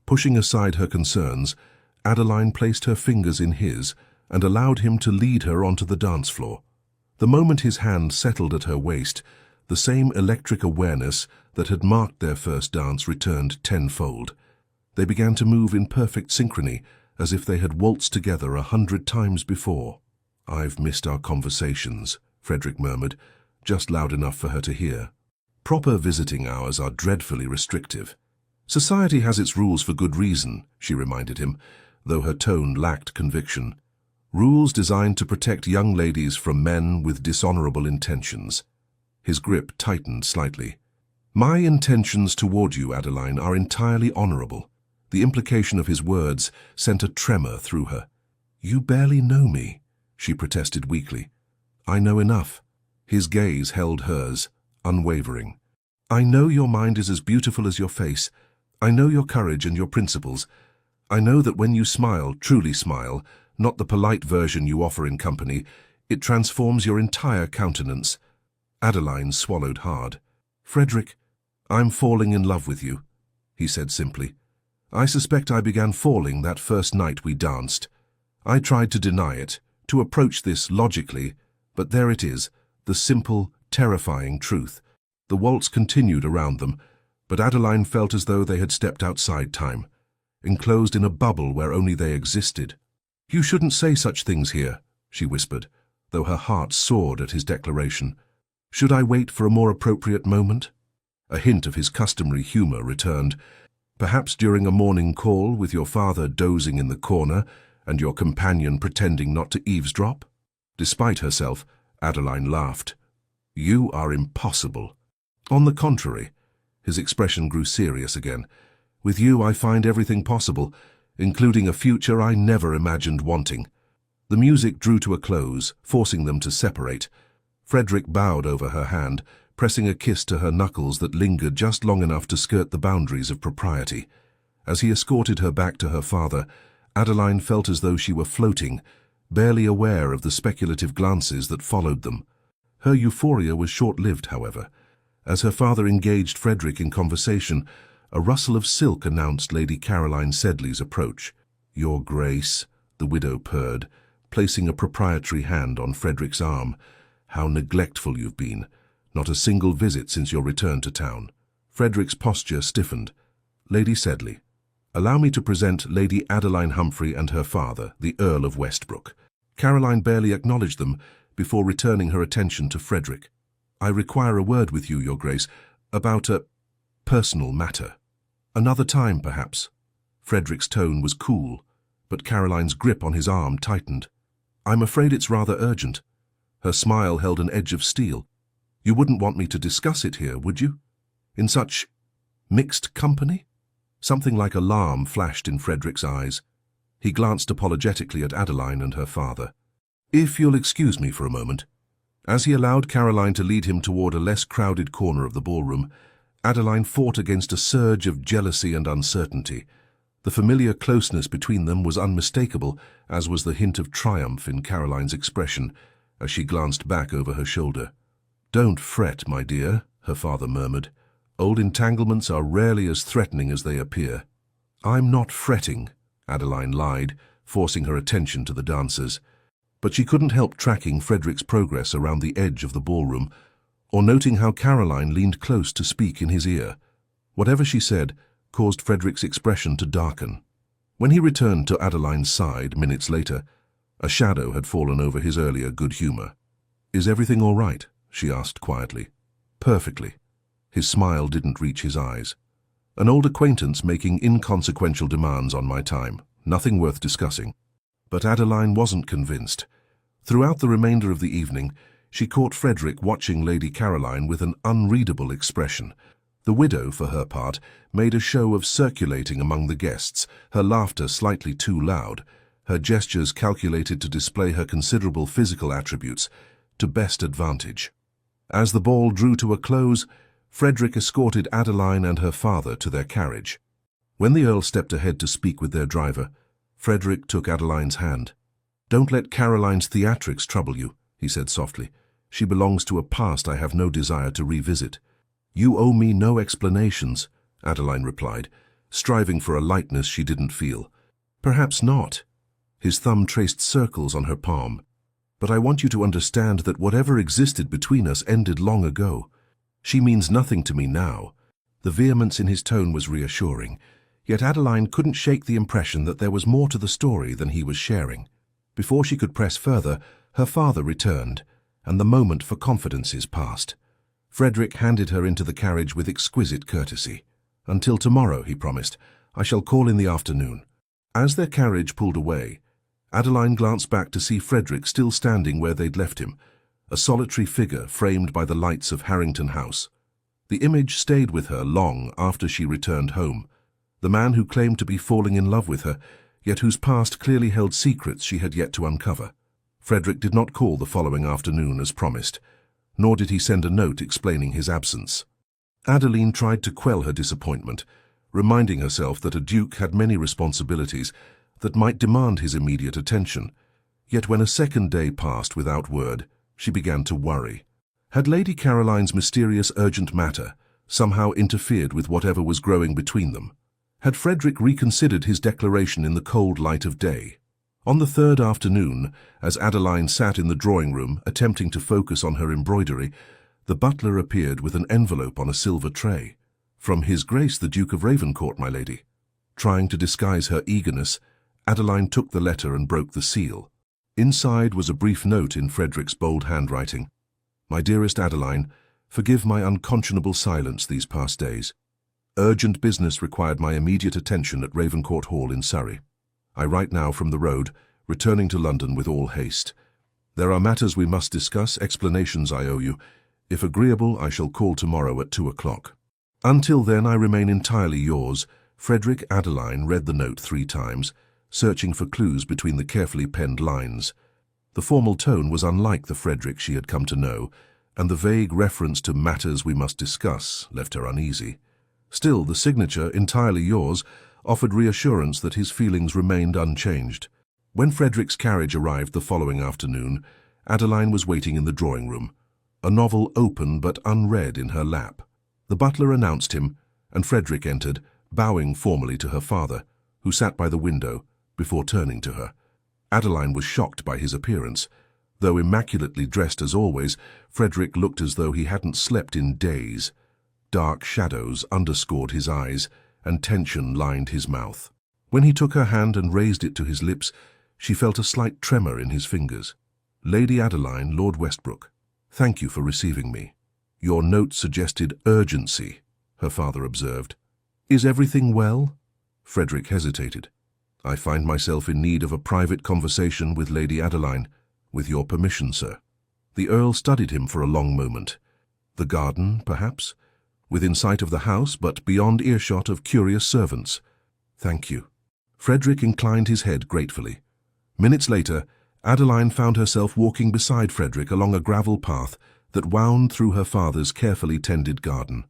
Speaker 1: Pushing aside her concerns, Adeline placed her fingers in his and allowed him to lead her onto the dance floor. The moment his hand settled at her waist, the same electric awareness that had marked their first dance returned tenfold. They began to move in perfect synchrony, as if they had waltzed together 100 times before. "I've missed our conversations," Frederick murmured, just loud enough for her to hear. "Proper visiting hours are dreadfully restrictive." "Society has its rules for good reason," she reminded him, though her tone lacked conviction. "Rules designed to protect young ladies from men with dishonorable intentions." His grip tightened slightly. "My intentions toward you, Adeline, are entirely honorable." The implication of his words sent a tremor through her. "You barely know me," she protested weakly. "I know enough." His gaze held hers, unwavering. "I know your mind is as beautiful as your face. I know your courage and your principles. I know that when you smile, truly smile, not the polite version you offer in company, it transforms your entire countenance." Adeline swallowed hard. "Frederick, I'm falling in love with you," he said simply. "I suspect I began falling that first night we danced. I tried to deny it, to approach this logically, but there it is, the simple, terrifying truth." The waltz continued around them, but Adeline felt as though they had stepped outside time, enclosed in a bubble where only they existed. "You shouldn't say such things here," she whispered, though her heart soared at his declaration. "Should I wait for a more appropriate moment?" A hint of his customary humor returned. "Perhaps during a morning call with your father dozing in the corner and your companion pretending not to eavesdrop?" Despite herself, Adeline laughed. "You are impossible." "On the contrary," his expression grew serious again. "With you I find everything possible, including a future I never imagined wanting." The music drew to a close, forcing them to separate. Frederick bowed over her hand, pressing a kiss to her knuckles that lingered just long enough to skirt the boundaries of propriety. As he escorted her back to her father, Adeline felt as though she were floating, barely aware of the speculative glances that followed them. Her euphoria was short-lived, however. As her father engaged Frederick in conversation, a rustle of silk announced Lady Caroline Sedley's approach. "Your Grace," the widow purred, placing a proprietary hand on Frederick's arm. "How neglectful you've been. Not a single visit since your return to town." Frederick's posture stiffened. "Lady Sedley, allow me to present Lady Adeline Humphrey and her father, the Earl of Westbrook." Caroline barely acknowledged them before returning her attention to Frederick. "I require a word with you, Your Grace, about a personal matter." "Another time, perhaps." Frederick's tone was cool, but Caroline's grip on his arm tightened. "I'm afraid it's rather urgent." Her smile held an edge of steel. "You wouldn't want me to discuss it here, would you? In such mixed company?" Something like alarm flashed in Frederick's eyes. He glanced apologetically at Adeline and her father. "If you'll excuse me for a moment." As he allowed Caroline to lead him toward a less crowded corner of the ballroom, Adeline fought against a surge of jealousy and uncertainty. The familiar closeness between them was unmistakable, as was the hint of triumph in Caroline's expression as she glanced back over her shoulder. "Don't fret, my dear," her father murmured. "Old entanglements are rarely as threatening as they appear." "I'm not fretting," Adeline lied, forcing her attention to the dancers. But she couldn't help tracking Frederick's progress around the edge of the ballroom, or noting how Caroline leaned close to speak in his ear. Whatever she said caused Frederick's expression to darken. When he returned to Adeline's side minutes later, a shadow had fallen over his earlier good humor. "Is everything all right?" she asked quietly. "Perfectly." His smile didn't reach his eyes. "An old acquaintance making inconsequential demands on my time. Nothing worth discussing." But Adeline wasn't convinced. Throughout the remainder of the evening, she caught Frederick watching Lady Caroline with an unreadable expression. The widow, for her part, made a show of circulating among the guests, her laughter slightly too loud, her gestures calculated to display her considerable physical attributes to best advantage. As the ball drew to a close, Frederick escorted Adeline and her father to their carriage. When the Earl stepped ahead to speak with their driver, Frederick took Adeline's hand. "Don't let Caroline's theatrics trouble you," he said softly. "She belongs to a past I have no desire to revisit." "You owe me no explanations," Adeline replied, striving for a lightness she didn't feel. "Perhaps not." His thumb traced circles on her palm. "But I want you to understand that whatever existed between us ended long ago. She means nothing to me now." The vehemence in his tone was reassuring. Yet Adeline couldn't shake the impression that there was more to the story than he was sharing. Before she could press further, her father returned, and the moment for confidences passed. Frederick handed her into the carriage with exquisite courtesy. "Until tomorrow," he promised. "I shall call in the afternoon." As their carriage pulled away, Adeline glanced back to see Frederick still standing where they'd left him, a solitary figure framed by the lights of Harrington House. The image stayed with her long after she returned home. The man who claimed to be falling in love with her, yet whose past clearly held secrets she had yet to uncover. Frederick did not call the following afternoon as promised, nor did he send a note explaining his absence. Adeline tried to quell her disappointment, reminding herself that a duke had many responsibilities that might demand his immediate attention. Yet when a second day passed without word, she began to worry. Had Lady Caroline's mysterious urgent matter somehow interfered with whatever was growing between them? Had Frederick reconsidered his declaration in the cold light of day? On the third afternoon, as Adeline sat in the drawing-room attempting to focus on her embroidery, the butler appeared with an envelope on a silver tray. "From His Grace the Duke of Ravencourt, my lady." Trying to disguise her eagerness, Adeline took the letter and broke the seal. Inside was a brief note in Frederick's bold handwriting. "My dearest Adeline, forgive my unconscionable silence these past days. Urgent business required my immediate attention at Ravencourt Hall in Surrey. I write now from the road, returning to London with all haste. There are matters we must discuss, explanations I owe you. If agreeable, I shall call tomorrow at 2 o'clock. Until then, I remain entirely yours." Frederick. Adeline read the note 3 times, searching for clues between the carefully penned lines. The formal tone was unlike the Frederick she had come to know, and the vague reference to "matters we must discuss" left her uneasy. Still, the signature, "entirely yours," offered reassurance that his feelings remained unchanged. When Frederick's carriage arrived the following afternoon, Adeline was waiting in the drawing-room, a novel open but unread in her lap. The butler announced him, and Frederick entered, bowing formally to her father, who sat by the window, before turning to her. Adeline was shocked by his appearance. Though immaculately dressed as always, Frederick looked as though he hadn't slept in days. Dark shadows underscored his eyes, and tension lined his mouth. When he took her hand and raised it to his lips, she felt a slight tremor in his fingers. "Lady Adeline, Lord Westbrook, thank you for receiving me." "Your note suggested urgency," her father observed. "Is everything well?" Frederick hesitated. "I find myself in need of a private conversation with Lady Adeline. With your permission, sir." The Earl studied him for a long moment. "The garden, perhaps? Within sight of the house, but beyond earshot of curious servants." "Thank you." Frederick inclined his head gratefully. Minutes later, Adeline found herself walking beside Frederick along a gravel path that wound through her father's carefully tended garden.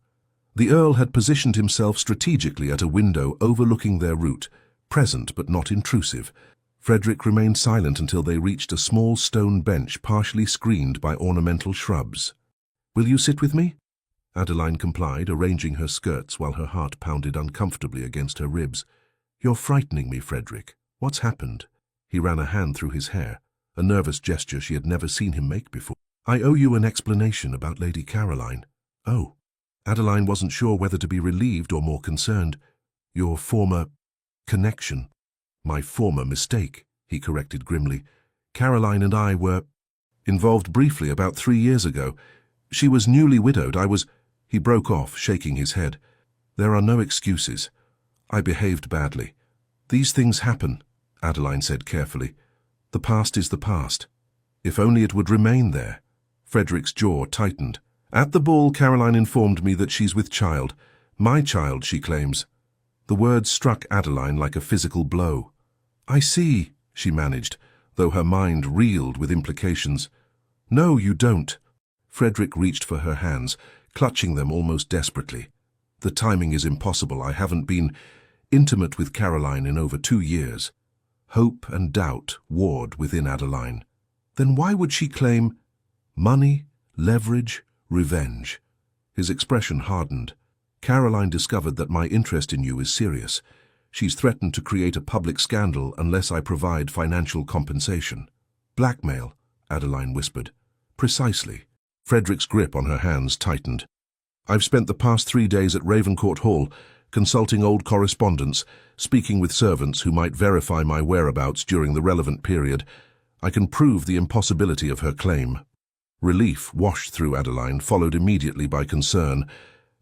Speaker 1: The Earl had positioned himself strategically at a window overlooking their route, present but not intrusive. Frederick remained silent until they reached a small stone bench partially screened by ornamental shrubs. "Will you sit with me?" Adeline complied, arranging her skirts while her heart pounded uncomfortably against her ribs. "You're frightening me, Frederick. What's happened?" He ran a hand through his hair, a nervous gesture she had never seen him make before. "I owe you an explanation about Lady Caroline." "Oh." Adeline wasn't sure whether to be relieved or more concerned. "Your former connection." "My former mistake," he corrected grimly. "Caroline and I were involved briefly about 3 years ago. She was newly widowed. I was—" He broke off, shaking his head. "There are no excuses. I behaved badly. These things happen," Adeline said carefully. "The past is the past. If only it would remain there." Frederick's jaw tightened. "At the ball, Caroline informed me that she's with child. My child, she claims." The words struck Adeline like a physical blow. "I see," she managed, though her mind reeled with implications. "No, you don't." Frederick reached for her hands, clutching them almost desperately. "The timing is impossible. I haven't been intimate with Caroline in over 2 years." Hope and doubt warred within Adeline. Then why would she claim money, leverage, revenge? His expression hardened. "Caroline discovered that my interest in you is serious. She's threatened to create a public scandal unless I provide financial compensation." "Blackmail," Adeline whispered. "Precisely." Frederick's grip on her hands tightened. "I've spent the past 3 days at Ravencourt Hall, consulting old correspondence, speaking with servants who might verify my whereabouts during the relevant period. I can prove the impossibility of her claim. Relief washed through Adeline, followed immediately by concern.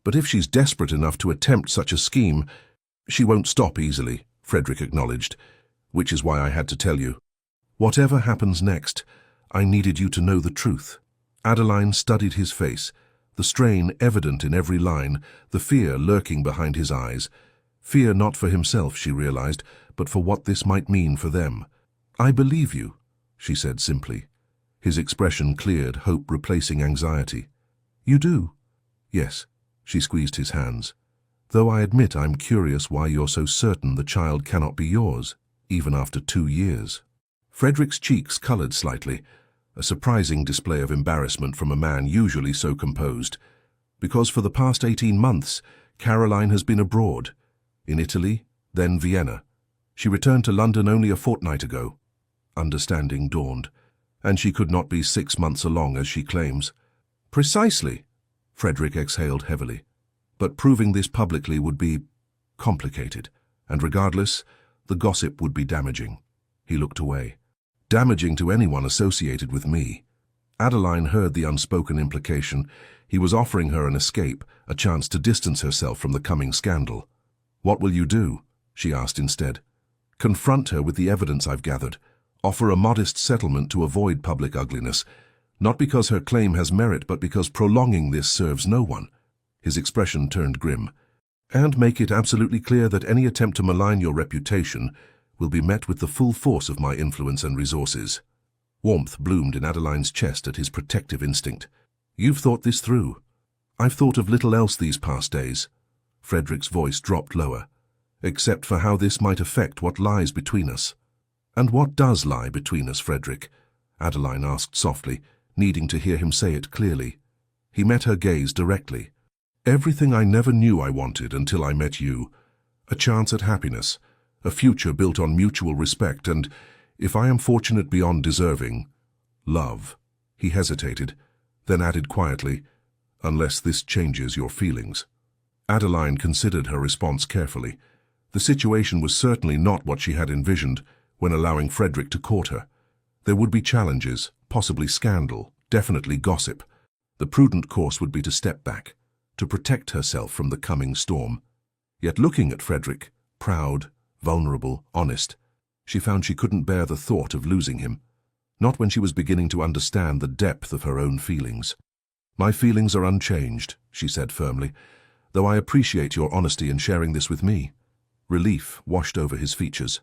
Speaker 1: But if she's desperate enough to attempt such a scheme, she won't stop easily, Frederick acknowledged, which is why I had to tell you. Whatever happens next, I needed you to know the truth. Adeline studied his face, the strain evident in every line, the fear lurking behind his eyes. Fear not for himself, she realized, but for what this might mean for them. I believe you, she said simply. His expression cleared, hope replacing anxiety. You do? Yes, she squeezed his hands. Though I admit I'm curious why you're so certain the child cannot be yours, even after 2 years. Frederick's cheeks colored slightly, a surprising display of embarrassment from a man usually so composed. Because for the past 18 months, Caroline has been abroad, in Italy, then Vienna. She returned to London only a fortnight ago. Understanding dawned, and she could not be 6 months along as she claims. Precisely, Frederick exhaled heavily. But proving this publicly would be complicated, and regardless, the gossip would be damaging. He looked away. Damaging to anyone associated with me. Adeline heard the unspoken implication. He was offering her an escape, a chance to distance herself from the coming scandal. What will you do? She asked instead. Confront her with the evidence I've gathered. Offer a modest settlement to avoid public ugliness, not because her claim has merit, but because prolonging this serves no one. His expression turned grim. And make it absolutely clear that any attempt to malign your reputation will be met with the full force of my influence and resources. Warmth bloomed in Adeline's chest at his protective instinct. You've thought this through. I've thought of little else these past days. Frederick's voice dropped lower. Except for how this might affect what lies between us. And what does lie between us, Frederick? Adeline asked softly, needing to hear him say it clearly. He met her gaze directly. Everything I never knew I wanted until I met you. A chance at happiness, a future built on mutual respect, and, if I am fortunate beyond deserving, love. He hesitated, then added quietly, unless this changes your feelings. Adeline considered her response carefully. The situation was certainly not what she had envisioned when allowing Frederick to court her. There would be challenges, possibly scandal, definitely gossip. The prudent course would be to step back, to protect herself from the coming storm. Yet looking at Frederick, proud, vulnerable, honest, she found she couldn't bear the thought of losing him, not when she was beginning to understand the depth of her own feelings. My feelings are unchanged, she said firmly, though I appreciate your honesty in sharing this with me. Relief washed over his features.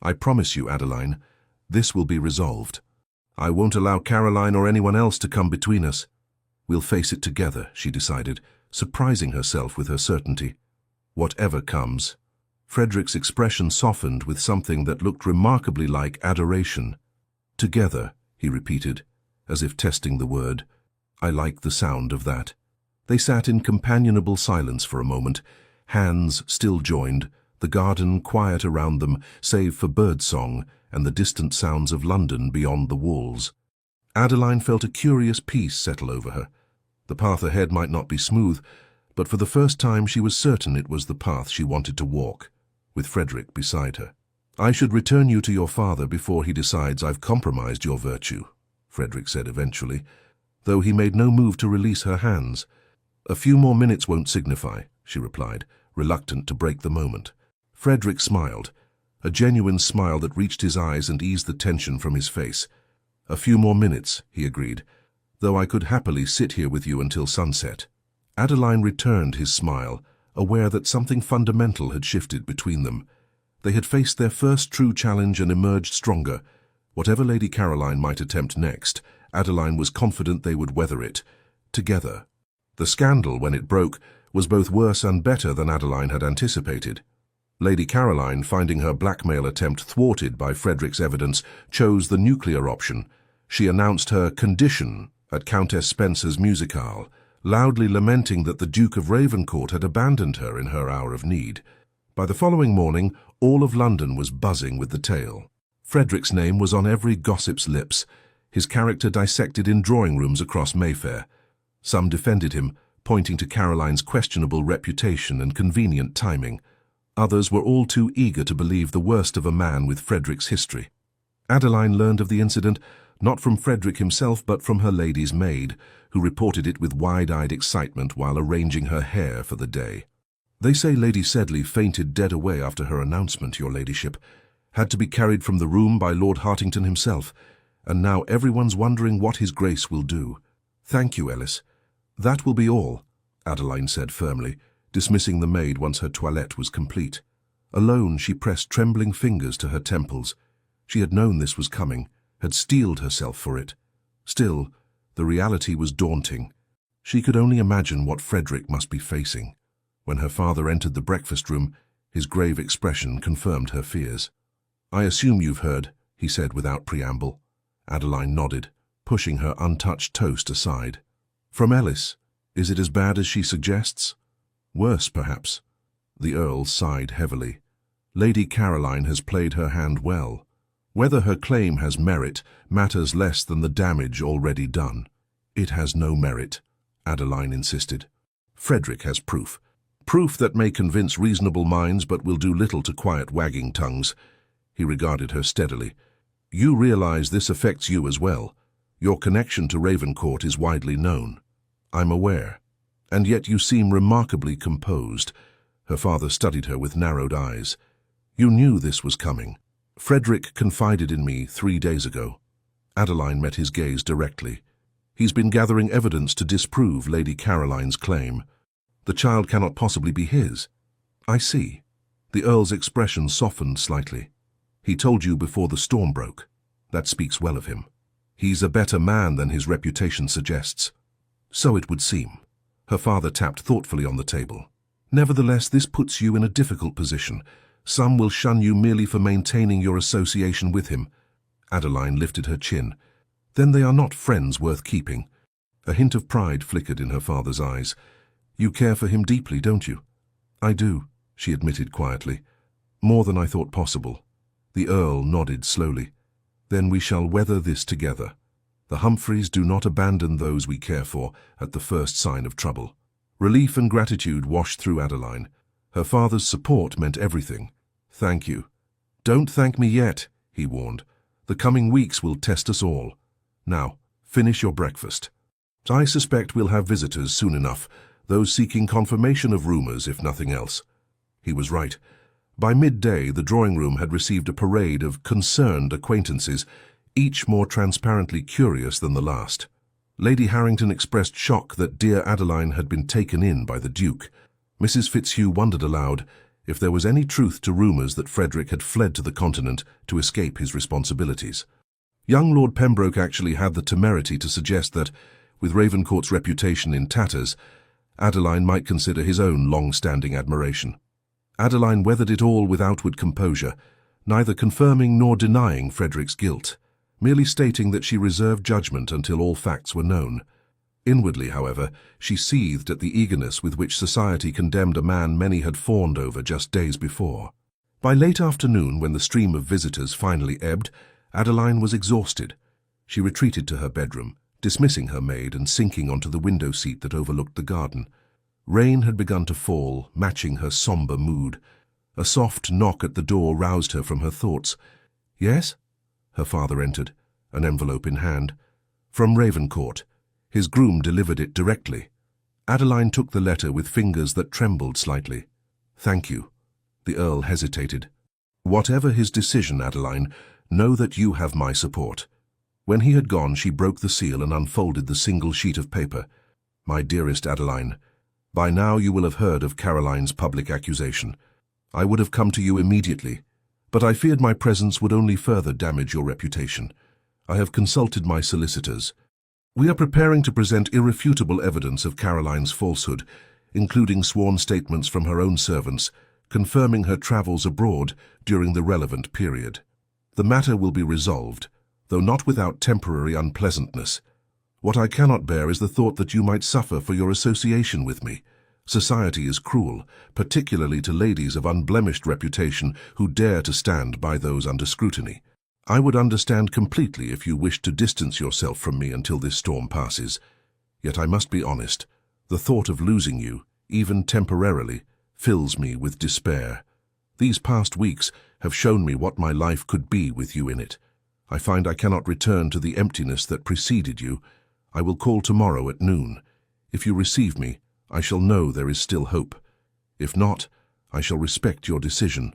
Speaker 1: I promise you, Adeline, this will be resolved. I won't allow Caroline or anyone else to come between us. We'll face it together, she decided, surprising herself with her certainty. Whatever comes. Frederick's expression softened with something that looked remarkably like adoration. Together, he repeated, as if testing the word. I like the sound of that. They sat in companionable silence for a moment, hands still joined, the garden quiet around them, save for birdsong and the distant sounds of London beyond the walls. Adeline felt a curious peace settle over her. The path ahead might not be smooth, but for the first time she was certain it was the path she wanted to walk, with Frederick beside her. I should return you to your father before he decides I've compromised your virtue, Frederick said eventually, though he made no move to release her hands. A few more minutes won't signify, she replied, reluctant to break the moment. Frederick smiled, a genuine smile that reached his eyes and eased the tension from his face. A few more minutes, he agreed, though I could happily sit here with you until sunset. Adeline returned his smile, aware that something fundamental had shifted between them. They had faced their first true challenge and emerged stronger. Whatever Lady Caroline might attempt next, Adeline was confident they would weather it, together. The scandal, when it broke, was both worse and better than Adeline had anticipated. Lady Caroline, finding her blackmail attempt thwarted by Frederick's evidence, chose the nuclear option. She announced her condition at Countess Spencer's musicale, loudly lamenting that the Duke of Ravencourt had abandoned her in her hour of need. By the following morning, all of London was buzzing with the tale. Frederick's name was on every gossip's lips, his character dissected in drawing rooms across Mayfair. Some defended him, pointing to Caroline's questionable reputation and convenient timing. Others were all too eager to believe the worst of a man with Frederick's history. Adeline learned of the incident not from Frederick himself but from her lady's maid, who reported it with wide-eyed excitement while arranging her hair for the day. "They say Lady Sedley fainted dead away after her announcement, your ladyship. Had to be carried from the room by Lord Hartington himself, and now everyone's wondering what his grace will do." "Thank you, Ellis. That will be all," Adeline said firmly, dismissing the maid once her toilette was complete. Alone, she pressed trembling fingers to her temples. She had known this was coming, had steeled herself for it. Still, the reality was daunting. She could only imagine what Frederick must be facing. When her father entered the breakfast room, his grave expression confirmed her fears. "I assume you've heard," he said without preamble. Adeline nodded, pushing her untouched toast aside. "From Ellis. Is it as bad as she suggests?" "Worse, perhaps." The Earl sighed heavily. "Lady Caroline has played her hand well. Whether her claim has merit matters less than the damage already done." "It has no merit," Adeline insisted. "Frederick has proof. Proof that may convince reasonable minds but will do little to quiet wagging tongues." He regarded her steadily. "You realize this affects you as well. Your connection to Ravencourt is widely known." "I'm aware. And yet you seem remarkably composed." Her father studied her with narrowed eyes. "You knew this was coming." "Frederick confided in me 3 days ago." Adeline met his gaze directly. "He's been gathering evidence to disprove Lady Caroline's claim. The child cannot possibly be his." "I see." The Earl's expression softened slightly. "He told you before the storm broke. That speaks well of him. He's a better man than his reputation suggests." "So it would seem." Her father tapped thoughtfully on the table. "Nevertheless, this puts you in a difficult position. Some will shun you merely for maintaining your association with him." Adeline lifted her chin. "Then they are not friends worth keeping." A hint of pride flickered in her father's eyes. "You care for him deeply, don't you?" "I do," she admitted quietly. "More than I thought possible." The Earl nodded slowly. "Then we shall weather this together. The Humphreys do not abandon those we care for at the first sign of trouble." Relief and gratitude washed through Adeline. Her father's support meant everything. "Thank you." "Don't thank me yet," he warned. "The coming weeks will test us all. Now, finish your breakfast. I suspect we'll have visitors soon enough, those seeking confirmation of rumors, if nothing else." He was right. By midday, the drawing-room had received a parade of concerned acquaintances, each more transparently curious than the last. Lady Harrington expressed shock that dear Adeline had been taken in by the Duke. Mrs. Fitzhugh wondered aloud if there was any truth to rumours that Frederick had fled to the continent to escape his responsibilities. Young Lord Pembroke actually had the temerity to suggest that, with Ravencourt's reputation in tatters, Adeline might consider his own long-standing admiration. Adeline weathered it all with outward composure, neither confirming nor denying Frederick's guilt, merely stating that she reserved judgment until all facts were known. Inwardly, however, she seethed at the eagerness with which society condemned a man many had fawned over just days before. By late afternoon, when the stream of visitors finally ebbed, Adeline was exhausted. She retreated to her bedroom, dismissing her maid and sinking onto the window seat that overlooked the garden. Rain had begun to fall, matching her somber mood. A soft knock at the door roused her from her thoughts. "Yes?" Her father entered, an envelope in hand. "From Ravencourt." His groom delivered it directly. Adeline took the letter with fingers that trembled slightly. "Thank you." The Earl hesitated. "Whatever his decision, Adeline, know that you have my support." When he had gone, she broke the seal and unfolded the single sheet of paper. "My dearest Adeline, by now you will have heard of Caroline's public accusation. I would have come to you immediately, but I feared my presence would only further damage your reputation. I have consulted my solicitors. We are preparing to present irrefutable evidence of Caroline's falsehood, including sworn statements from her own servants, confirming her travels abroad during the relevant period. The matter will be resolved, though not without temporary unpleasantness. What I cannot bear is the thought that you might suffer for your association with me. Society is cruel, particularly to ladies of unblemished reputation who dare to stand by those under scrutiny. I would understand completely if you wished to distance yourself from me until this storm passes. Yet I must be honest. The thought of losing you, even temporarily, fills me with despair. These past weeks have shown me what my life could be with you in it. I find I cannot return to the emptiness that preceded you. I will call tomorrow at noon. If you receive me, I shall know there is still hope. If not, I shall respect your decision,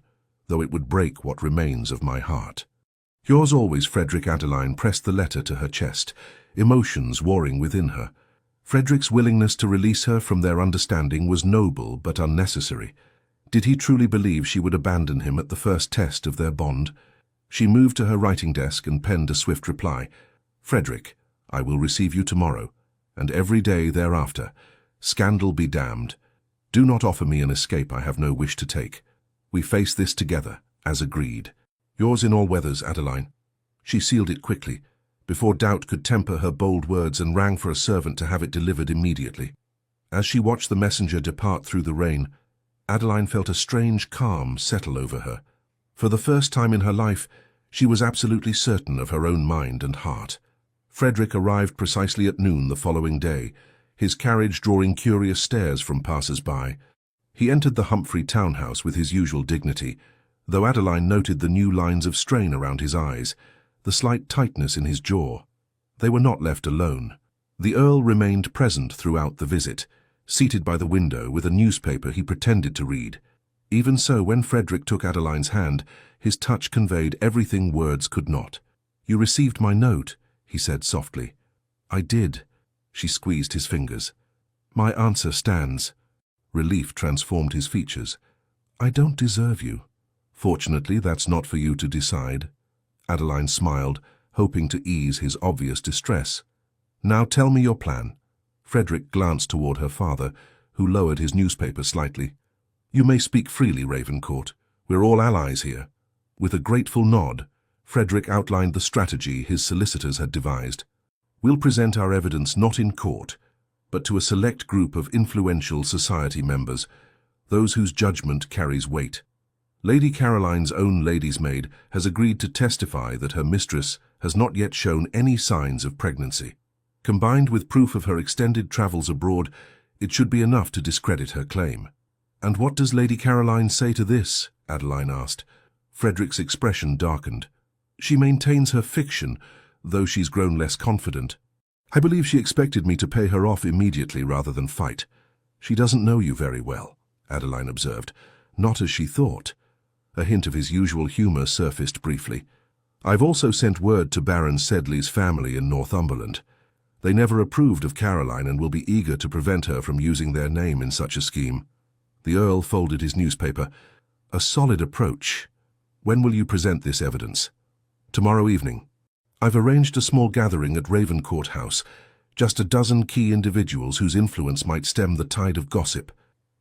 Speaker 1: though it would break what remains of my heart. Yours always, Frederick. Adeline pressed the letter to her chest, emotions warring within her. Frederick's willingness to release her from their understanding was noble but unnecessary. Did he truly believe she would abandon him at the first test of their bond? She moved to her writing desk and penned a swift reply. Frederick, I will receive you tomorrow, and every day thereafter. Scandal be damned. Do not offer me an escape I have no wish to take. We face this together, as agreed. Yours in all weathers, Adeline. She sealed it quickly, before doubt could temper her bold words, and rang for a servant to have it delivered immediately. As she watched the messenger depart through the rain, Adeline felt a strange calm settle over her. For the first time in her life, she was absolutely certain of her own mind and heart. Frederick arrived precisely at noon the following day, his carriage drawing curious stares from passers-by. He entered the Humphrey townhouse with his usual dignity, though Adeline noted the new lines of strain around his eyes, the slight tightness in his jaw. They were not left alone. The Earl remained present throughout the visit, seated by the window with a newspaper he pretended to read. Even so, when Frederick took Adeline's hand, his touch conveyed everything words could not. "You received my note," he said softly. "I did." She squeezed his fingers. "My answer stands." Relief transformed his features. "I don't deserve you." "Fortunately, that's not for you to decide." Adeline smiled, hoping to ease his obvious distress. "Now tell me your plan." Frederick glanced toward her father, who lowered his newspaper slightly. "You may speak freely, Ravencourt. We're all allies here." With a grateful nod, Frederick outlined the strategy his solicitors had devised. "We'll present our evidence not in court, but to a select group of influential society members, those whose judgment carries weight. Lady Caroline's own lady's maid has agreed to testify that her mistress has not yet shown any signs of pregnancy. Combined with proof of her extended travels abroad, it should be enough to discredit her claim." "And what does Lady Caroline say to this?" Adeline asked. Frederick's expression darkened. "She maintains her fiction, though she's grown less confident. I believe she expected me to pay her off immediately rather than fight. She doesn't know you very well," Adeline observed. "Not as she thought." A hint of his usual humour surfaced briefly. "I've also sent word to Baron Sedley's family in Northumberland. They never approved of Caroline and will be eager to prevent her from using their name in such a scheme." The Earl folded his newspaper. "A solid approach. When will you present this evidence?" "Tomorrow evening. I've arranged a small gathering at Ravencourt House, just a dozen key individuals whose influence might stem the tide of gossip.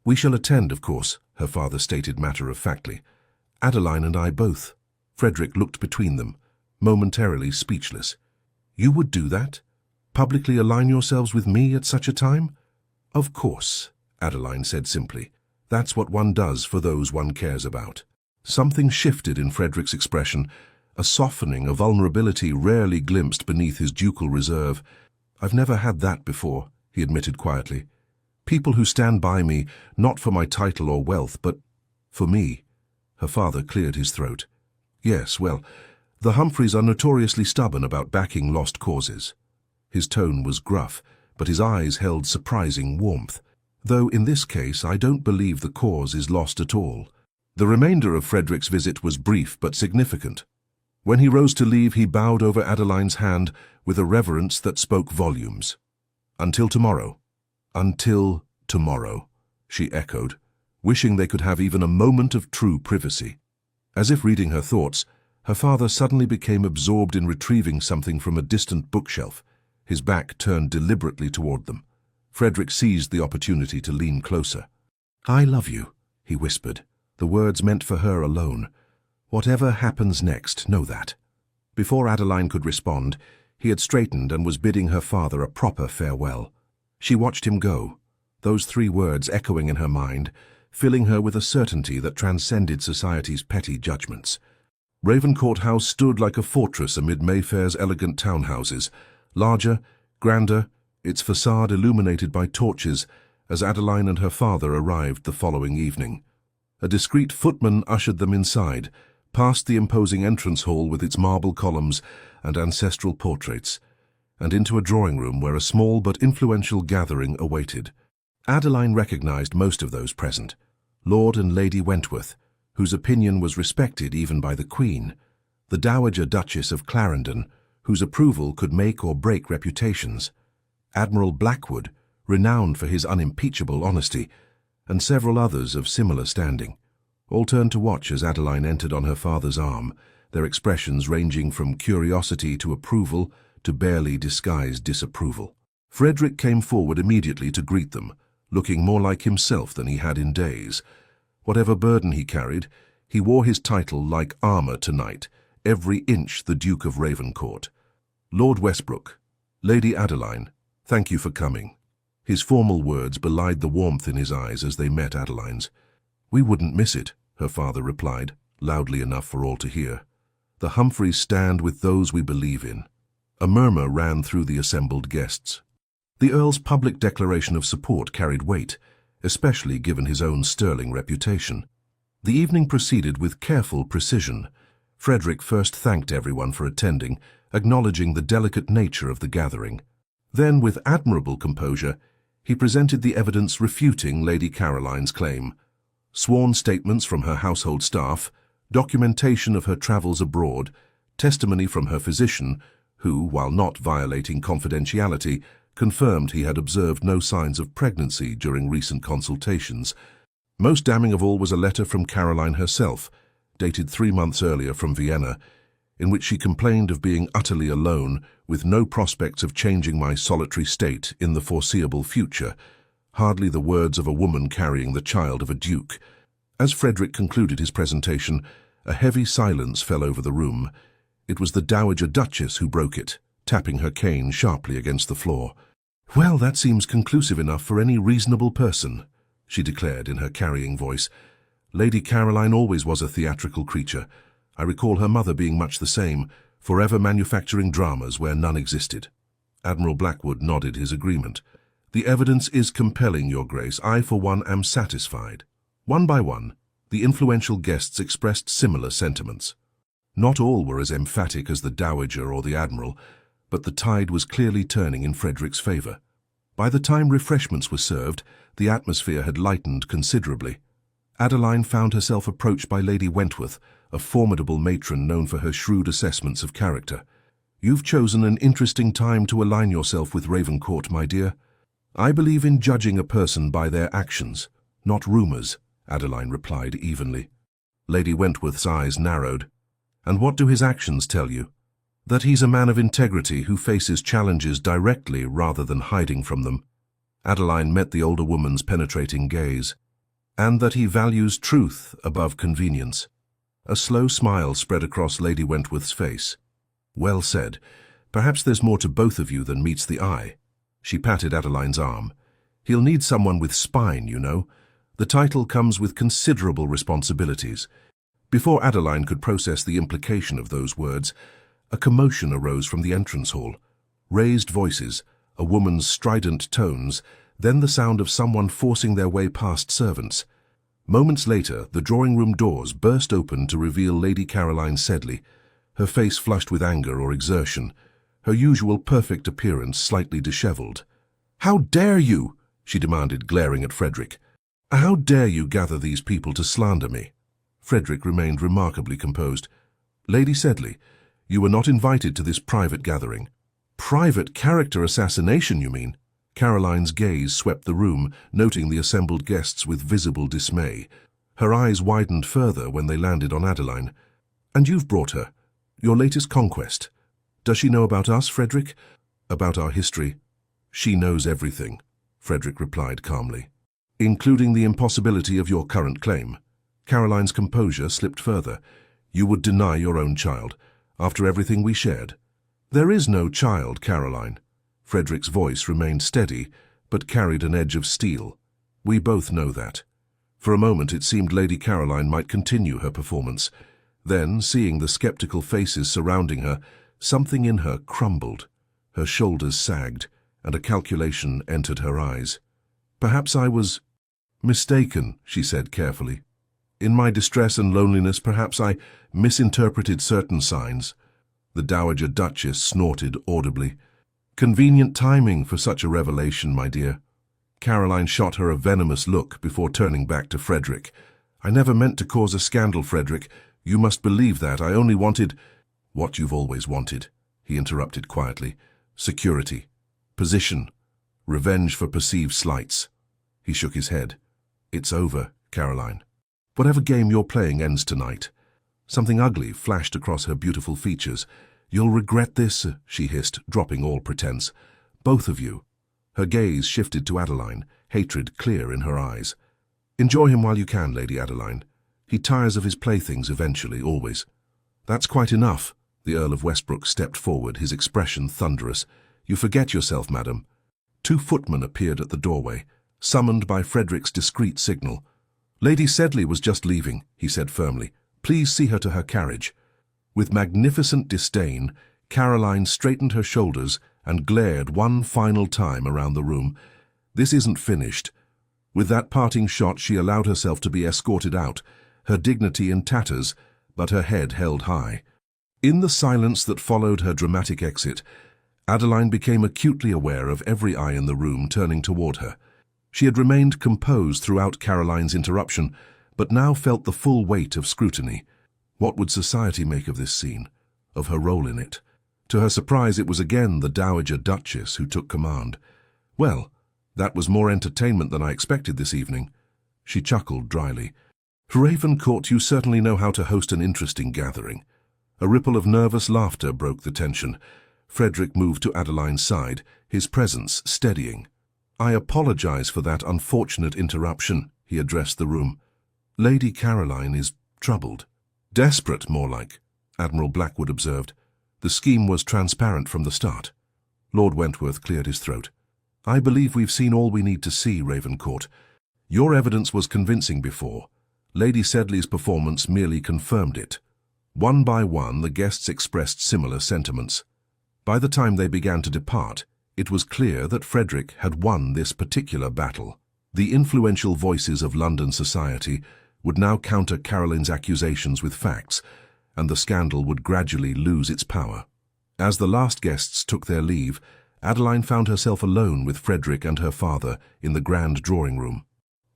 Speaker 1: We shall attend, of course," her father stated matter-of-factly. "Adeline and I both." Frederick looked between them, momentarily speechless. "You would do that? Publicly align yourselves with me at such a time?" "Of course," Adeline said simply. "That's what one does for those one cares about." Something shifted in Frederick's expression, a softening, a vulnerability rarely glimpsed beneath his ducal reserve. "I've never had that before," he admitted quietly. "People who stand by me, not for my title or wealth, but for me." Her father cleared his throat. "Yes, well, the Humphreys are notoriously stubborn about backing lost causes." His tone was gruff, but his eyes held surprising warmth. "Though in this case I don't believe the cause is lost at all." The remainder of Frederick's visit was brief but significant. When he rose to leave, he bowed over Adeline's hand with a reverence that spoke volumes. "Until tomorrow." "Until tomorrow," she echoed, wishing they could have even a moment of true privacy. As if reading her thoughts, her father suddenly became absorbed in retrieving something from a distant bookshelf, his back turned deliberately toward them. Frederick seized the opportunity to lean closer. "I love you," he whispered, the words meant for her alone. "Whatever happens next, know that." Before Adeline could respond, he had straightened and was bidding her father a proper farewell. She watched him go, those 3 words echoing in her mind, filling her with a certainty that transcended society's petty judgments. Ravencourt House stood like a fortress amid Mayfair's elegant townhouses, larger, grander, its facade illuminated by torches as Adeline and her father arrived the following evening. A discreet footman ushered them inside, past the imposing entrance hall with its marble columns and ancestral portraits, and into a drawing room where a small but influential gathering awaited. Adeline recognized most of those present: Lord and Lady Wentworth, whose opinion was respected even by the Queen; the Dowager Duchess of Clarendon, whose approval could make or break reputations; Admiral Blackwood, renowned for his unimpeachable honesty, and several others of similar standing. All turned to watch as Adeline entered on her father's arm, their expressions ranging from curiosity to approval to barely disguised disapproval. Frederick came forward immediately to greet them, looking more like himself than he had in days. Whatever burden he carried, he wore his title like armor tonight, every inch the Duke of Ravencourt. Lord Westbrook, Lady Adeline, thank you for coming. His formal words belied the warmth in his eyes as they met Adeline's. We wouldn't miss it, her father replied, loudly enough for all to hear. The Humphreys stand with those we believe in. A murmur ran through the assembled guests. The Earl's public declaration of support carried weight, especially given his own sterling reputation. The evening proceeded with careful precision. Frederick first thanked everyone for attending, acknowledging the delicate nature of the gathering. Then, with admirable composure, he presented the evidence refuting Lady Caroline's claim: sworn statements from her household staff, documentation of her travels abroad, testimony from her physician, who, while not violating confidentiality, confirmed he had observed no signs of pregnancy during recent consultations. Most damning of all was a letter from Caroline herself, dated 3 months earlier from Vienna, in which she complained of being utterly alone, with no prospects of changing my solitary state in the foreseeable future. Hardly the words of a woman carrying the child of a duke. As Frederick concluded his presentation, a heavy silence fell over the room. It was the Dowager Duchess who broke it, tapping her cane sharply against the floor. Well, that seems conclusive enough for any reasonable person, she declared in her carrying voice. Lady Caroline always was a theatrical creature. I recall her mother being much the same, forever manufacturing dramas where none existed. Admiral Blackwood nodded his agreement. The evidence is compelling, Your Grace. I, for one, am satisfied. One by one, the influential guests expressed similar sentiments. Not all were as emphatic as the Dowager or the Admiral, but the tide was clearly turning in Frederick's favour. By the time refreshments were served, the atmosphere had lightened considerably. Adeline found herself approached by Lady Wentworth, a formidable matron known for her shrewd assessments of character. You've chosen an interesting time to align yourself with Ravencourt, my dear. I believe in judging a person by their actions, not rumours, Adeline replied evenly. Lady Wentworth's eyes narrowed. And what do his actions tell you? That he's a man of integrity who faces challenges directly rather than hiding from them. Adeline met the older woman's penetrating gaze. And that he values truth above convenience. A slow smile spread across Lady Wentworth's face. Well said. Perhaps there's more to both of you than meets the eye. She patted Adeline's arm. He'll need someone with spine, you know. The title comes with considerable responsibilities. Before Adeline could process the implication of those words, a commotion arose from the entrance hall. Raised voices, a woman's strident tones, then the sound of someone forcing their way past servants. Moments later, the drawing-room doors burst open to reveal Lady Caroline Sedley, her face flushed with anger or exertion, her usual perfect appearance slightly dishevelled. "How dare you?" she demanded, glaring at Frederick. "How dare you gather these people to slander me?" Frederick remained remarkably composed. "Lady Sedley, you were not invited to this private gathering." "Private character assassination, you mean?" Caroline's gaze swept the room, noting the assembled guests with visible dismay. Her eyes widened further when they landed on Adeline. "And you've brought her. Your latest conquest. Does she know about us, Frederick? About our history?" "She knows everything," Frederick replied calmly. "Including the impossibility of your current claim." Caroline's composure slipped further. "You would deny your own child, after everything we shared." "There is no child, Caroline." Frederick's voice remained steady, but carried an edge of steel. "We both know that." For a moment it seemed Lady Caroline might continue her performance. Then, seeing the skeptical faces surrounding her, something in her crumbled. Her shoulders sagged, and a calculation entered her eyes. "Perhaps I was mistaken," she said carefully. "In my distress and loneliness, perhaps I misinterpreted certain signs." The Dowager Duchess snorted audibly. "Convenient timing for such a revelation, my dear." Caroline shot her a venomous look before turning back to Frederick. "I never meant to cause a scandal, Frederick. You must believe that. I only wanted—" "What you've always wanted," he interrupted quietly. "Security. Position. Revenge for perceived slights." He shook his head. "It's over, Caroline. Whatever game you're playing ends tonight." Something ugly flashed across her beautiful features. "You'll regret this," she hissed, dropping all pretense. "Both of you." Her gaze shifted to Adeline, hatred clear in her eyes. "Enjoy him while you can, Lady Adeline. He tires of his playthings eventually, always." "That's quite enough." The Earl of Westbrook stepped forward, his expression thunderous. "You forget yourself, madam." 2 footmen appeared at the doorway, summoned by Frederick's discreet signal. "Lady Sedley was just leaving," he said firmly. "Please see her to her carriage." With magnificent disdain, Caroline straightened her shoulders and glared one final time around the room. "This isn't finished." With that parting shot, she allowed herself to be escorted out, her dignity in tatters, but her head held high. In the silence that followed her dramatic exit, Adeline became acutely aware of every eye in the room turning toward her. She had remained composed throughout Caroline's interruption, but now felt the full weight of scrutiny. What would society make of this scene, of her role in it? To her surprise, it was again the Dowager Duchess who took command. "Well, that was more entertainment than I expected this evening." She chuckled dryly. "Ravencourt, you certainly know how to host an interesting gathering." A ripple of nervous laughter broke the tension. Frederick moved to Adeline's side, his presence steadying. "I apologize for that unfortunate interruption," he addressed the room. "Lady Caroline is troubled." "Desperate, more like," Admiral Blackwood observed. "The scheme was transparent from the start." Lord Wentworth cleared his throat. "I believe we've seen all we need to see, Ravencourt. Your evidence was convincing before. Lady Sedley's performance merely confirmed it." One by one, the guests expressed similar sentiments. By the time they began to depart, it was clear that Frederick had won this particular battle. The influential voices of London society would now counter Caroline's accusations with facts, and the scandal would gradually lose its power. As the last guests took their leave, Adeline found herself alone with Frederick and her father in the grand drawing-room.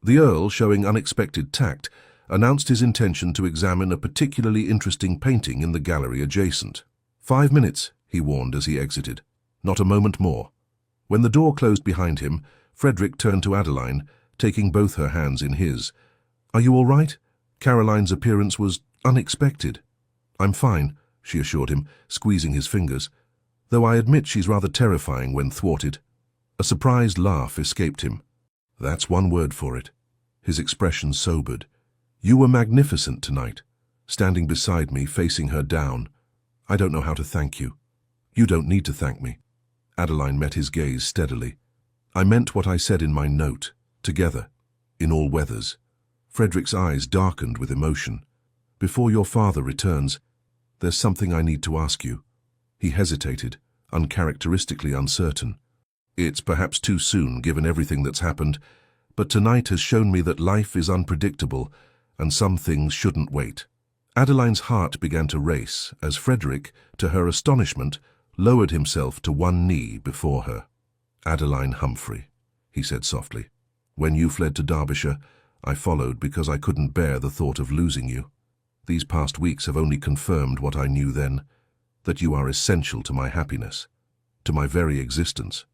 Speaker 1: The Earl, showing unexpected tact, announced his intention to examine a particularly interesting painting in the gallery adjacent. 5 minutes, he warned as he exited. Not a moment more. When the door closed behind him, Frederick turned to Adeline, taking both her hands in his. "Are you all right?" Caroline's appearance was unexpected. "I'm fine," she assured him, squeezing his fingers, "though I admit she's rather terrifying when thwarted." A surprised laugh escaped him. "That's one word for it." His expression sobered. "You were magnificent tonight, standing beside me, facing her down. I don't know how to thank you." "You don't need to thank me." Adeline met his gaze steadily. "I meant what I said in my note, together, in all weathers." Frederick's eyes darkened with emotion. "Before your father returns, there's something I need to ask you." He hesitated, uncharacteristically uncertain. "It's perhaps too soon, given everything that's happened, but tonight has shown me that life is unpredictable, and some things shouldn't wait." Adeline's heart began to race as Frederick, to her astonishment, lowered himself to one knee before her. "Adeline Humphrey," he said softly, "when you fled to Derbyshire, I followed because I couldn't bear the thought of losing you. These past weeks have only confirmed what I knew then, that you are essential to my happiness, to my very existence."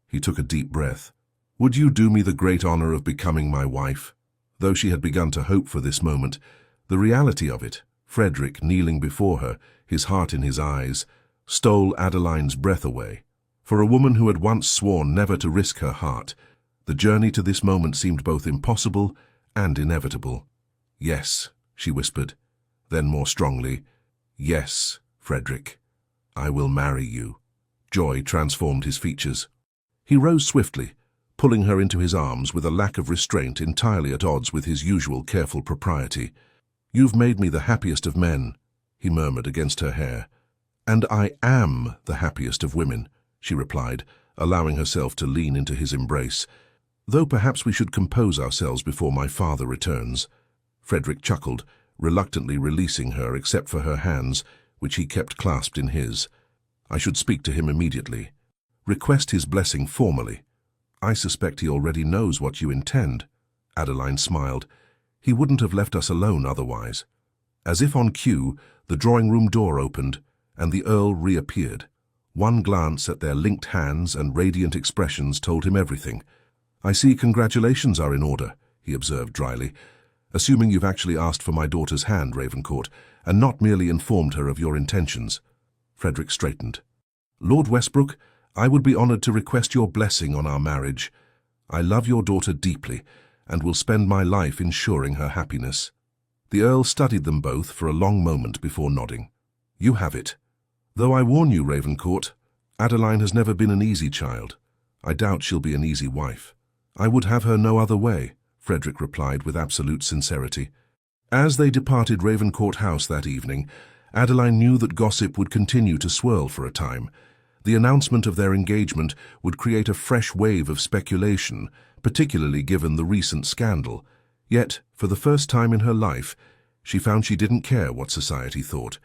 Speaker 1: He took a deep breath. "Would you do me the great honor of becoming my wife?" Though she had begun to hope for this moment, the reality of it, Frederick kneeling before her, his heart in his eyes, stole Adeline's breath away. For a woman who had once sworn never to risk her heart, the journey to this moment seemed both impossible and inevitable. "Yes," she whispered. Then more strongly, "Yes, Frederick, I will marry you." Joy transformed his features. He rose swiftly, pulling her into his arms with a lack of restraint entirely at odds with his usual careful propriety. "You've made me the happiest of men," he murmured against her hair. "And I am the happiest of women," she replied, allowing herself to lean into his embrace. "Though perhaps we should compose ourselves before my father returns." Frederick chuckled, reluctantly releasing her except for her hands, which he kept clasped in his. "I should speak to him immediately. Request his blessing formally." "I suspect he already knows what you intend." Adeline smiled. "He wouldn't have left us alone otherwise." As if on cue, the drawing-room door opened, and the Earl reappeared. One glance at their linked hands and radiant expressions told him everything. "I see congratulations are in order," he observed dryly. "Assuming you've actually asked for my daughter's hand, Ravencourt, and not merely informed her of your intentions." Frederick straightened. "Lord Westbrook, I would be honored to request your blessing on our marriage. I love your daughter deeply, and will spend my life ensuring her happiness." The Earl studied them both for a long moment before nodding. "You have it. Though I warn you, Ravencourt, Adeline has never been an easy child. I doubt she'll be an easy wife." "I would have her no other way," Frederick replied with absolute sincerity. As they departed Ravencourt House that evening, Adeline knew that gossip would continue to swirl for a time. The announcement of their engagement would create a fresh wave of speculation, particularly given the recent scandal. Yet, for the first time in her life, she found she didn't care what society thought.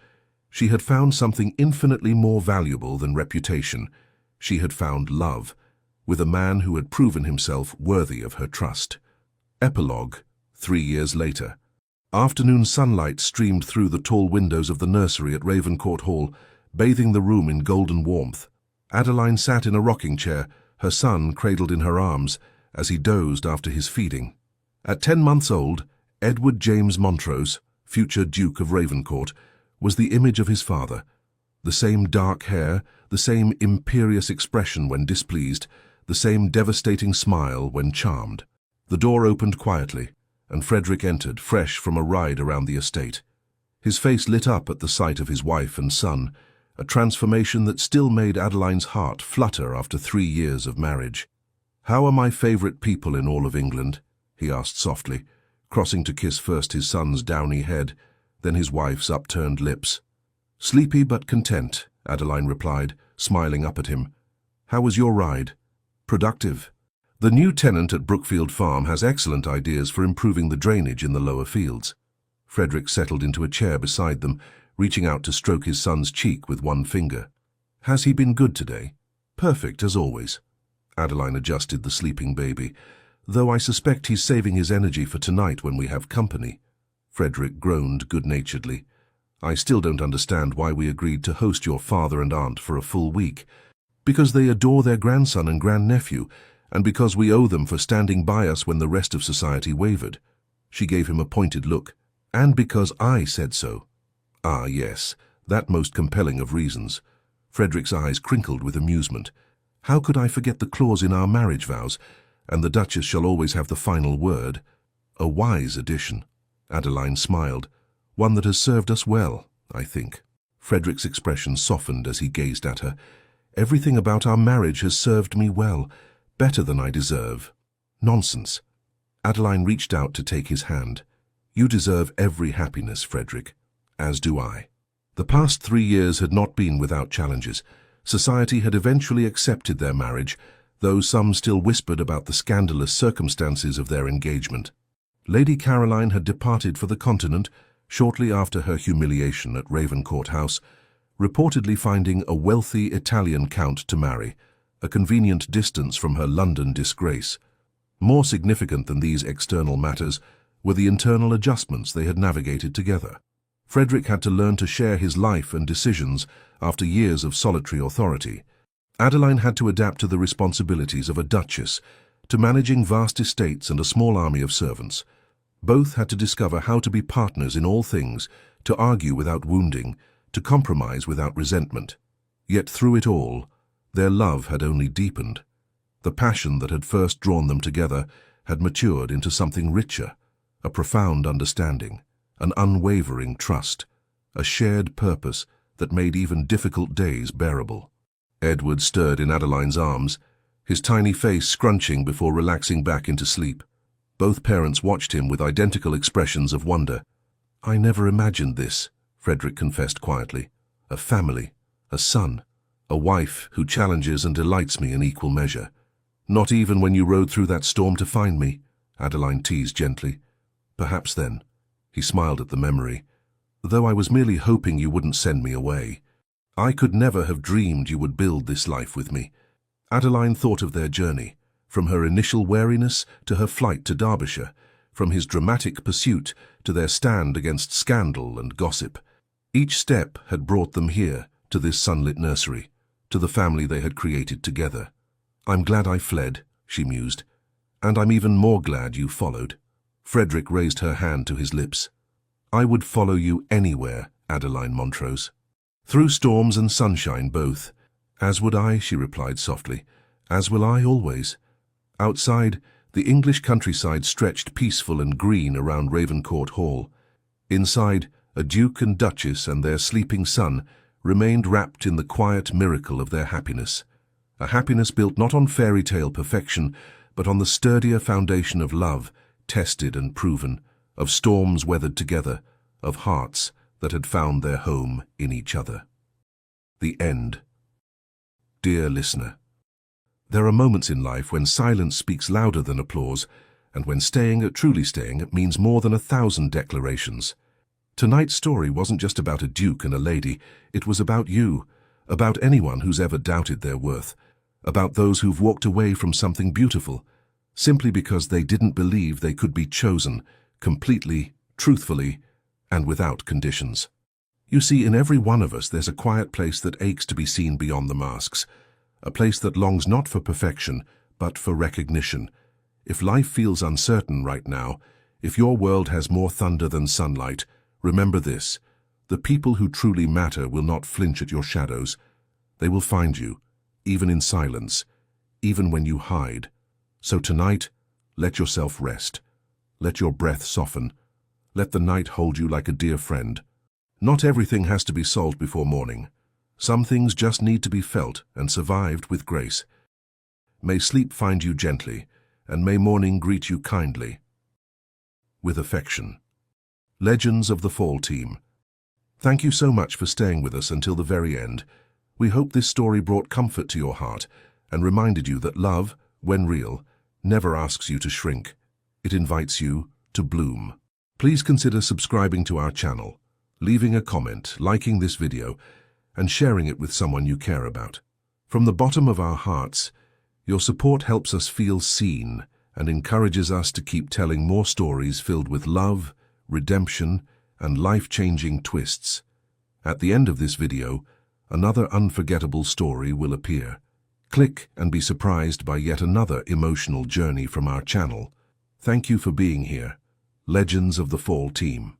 Speaker 1: She had found something infinitely more valuable than reputation. She had found love, with a man who had proven himself worthy of her trust. Epilogue, 3 years later. Afternoon sunlight streamed through the tall windows of the nursery at Ravencourt Hall, bathing the room in golden warmth. Adeline sat in a rocking chair, her son cradled in her arms, as he dozed after his feeding. At 10 months old, Edward James Montrose, future Duke of Ravencourt, was the image of his father. The same dark hair, the same imperious expression when displeased, the same devastating smile when charmed. The door opened quietly, and Frederick entered, fresh from a ride around the estate. His face lit up at the sight of his wife and son, a transformation that still made Adeline's heart flutter after 3 years of marriage. "How are my favorite people in all of England?" he asked softly, crossing to kiss first his son's downy head, then his wife's upturned lips. "Sleepy but content," Adeline replied, smiling up at him. "How was your ride?" "Productive. The new tenant at Brookfield Farm has excellent ideas for improving the drainage in the lower fields." Frederick settled into a chair beside them, reaching out to stroke his son's cheek with one finger. "Has he been good today?" "Perfect, as always." Adeline adjusted the sleeping baby. "Though I suspect he's saving his energy for tonight when we have company." Frederick groaned good-naturedly. "I still don't understand why we agreed to host your father and aunt for a full week. Because they adore their grandson and grandnephew, and because we owe them for standing by us when the rest of society wavered." She gave him a pointed look. "And because I said so." "Ah, yes, that most compelling of reasons." Frederick's eyes crinkled with amusement. "How could I forget the clause in our marriage vows, and the Duchess shall always have the final word? A wise addition." Adeline smiled. "One that has served us well, I think." Frederick's expression softened as he gazed at her. "Everything about our marriage has served me well, better than I deserve." "Nonsense." Adeline reached out to take his hand. "You deserve every happiness, Frederick, as do I." The past 3 years had not been without challenges. Society had eventually accepted their marriage, though some still whispered about the scandalous circumstances of their engagement. Lady Caroline had departed for the continent shortly after her humiliation at Ravencourt House, reportedly finding a wealthy Italian count to marry, a convenient distance from her London disgrace. More significant than these external matters were the internal adjustments they had navigated together. Frederick had to learn to share his life and decisions after years of solitary authority. Adeline had to adapt to the responsibilities of a duchess, to managing vast estates and a small army of servants. Both had to discover how to be partners in all things, to argue without wounding, to compromise without resentment. Yet through it all, their love had only deepened. The passion that had first drawn them together had matured into something richer, a profound understanding, an unwavering trust, a shared purpose that made even difficult days bearable. Edward stirred in Adeline's arms, his tiny face scrunching before relaxing back into sleep. Both parents watched him with identical expressions of wonder. "I never imagined this," Frederick confessed quietly. "A family, a son, A wife who challenges and delights me in equal measure. Not even when you rode through that storm to find me, Adeline teased gently. Perhaps then. He smiled at the memory. Though I was merely hoping you wouldn't send me away. I could never have dreamed you would build this life with me. Adeline thought of their journey, from her initial wariness to her flight to Derbyshire, from his dramatic pursuit to their stand against scandal and gossip. Each step had brought them here, to this sunlit nursery, to the family they had created together. I'm glad I fled, she mused, and I'm even more glad you followed. Frederick raised her hand to his lips. I would follow you anywhere, Adeline Montrose. Through storms and sunshine both. As would I, she replied softly. As will I always. Outside, the English countryside stretched peaceful and green around Ravencourt Hall. Inside, a duke and duchess and their sleeping son remained wrapped in the quiet miracle of their happiness. A happiness built not on fairy tale perfection, but on the sturdier foundation of love, tested and proven, of storms weathered together, of hearts that had found their home in each other. The end. Dear listener, there are moments in life when silence speaks louder than applause, and when truly staying, means more than 1,000 declarations. Tonight's story wasn't just about a duke and a lady, it was about you, about anyone who's ever doubted their worth, about those who've walked away from something beautiful, simply because they didn't believe they could be chosen, completely, truthfully, and without conditions. You see, in every one of us there's a quiet place that aches to be seen beyond the masks, a place that longs not for perfection, but for recognition. If life feels uncertain right now, if your world has more thunder than sunlight, remember this: the people who truly matter will not flinch at your shadows. They will find you, even in silence, even when you hide. So tonight, let yourself rest. Let your breath soften. Let the night hold you like a dear friend. Not everything has to be solved before morning. Some things just need to be felt and survived with grace. May sleep find you gently, and may morning greet you kindly. With affection. Legends of the Fall Team. Thank you so much for staying with us until the very end. We hope this story brought comfort to your heart and reminded you that love, when real, never asks you to shrink. It invites you to bloom. Please consider subscribing to our channel, leaving a comment, liking this video, and sharing it with someone you care about. From the bottom of our hearts, your support helps us feel seen and encourages us to keep telling more stories filled with love, redemption, and life-changing twists. At the end of this video, another unforgettable story will appear. Click and be surprised by yet another emotional journey from our channel. Thank you for being here. Legends of the Fall Team.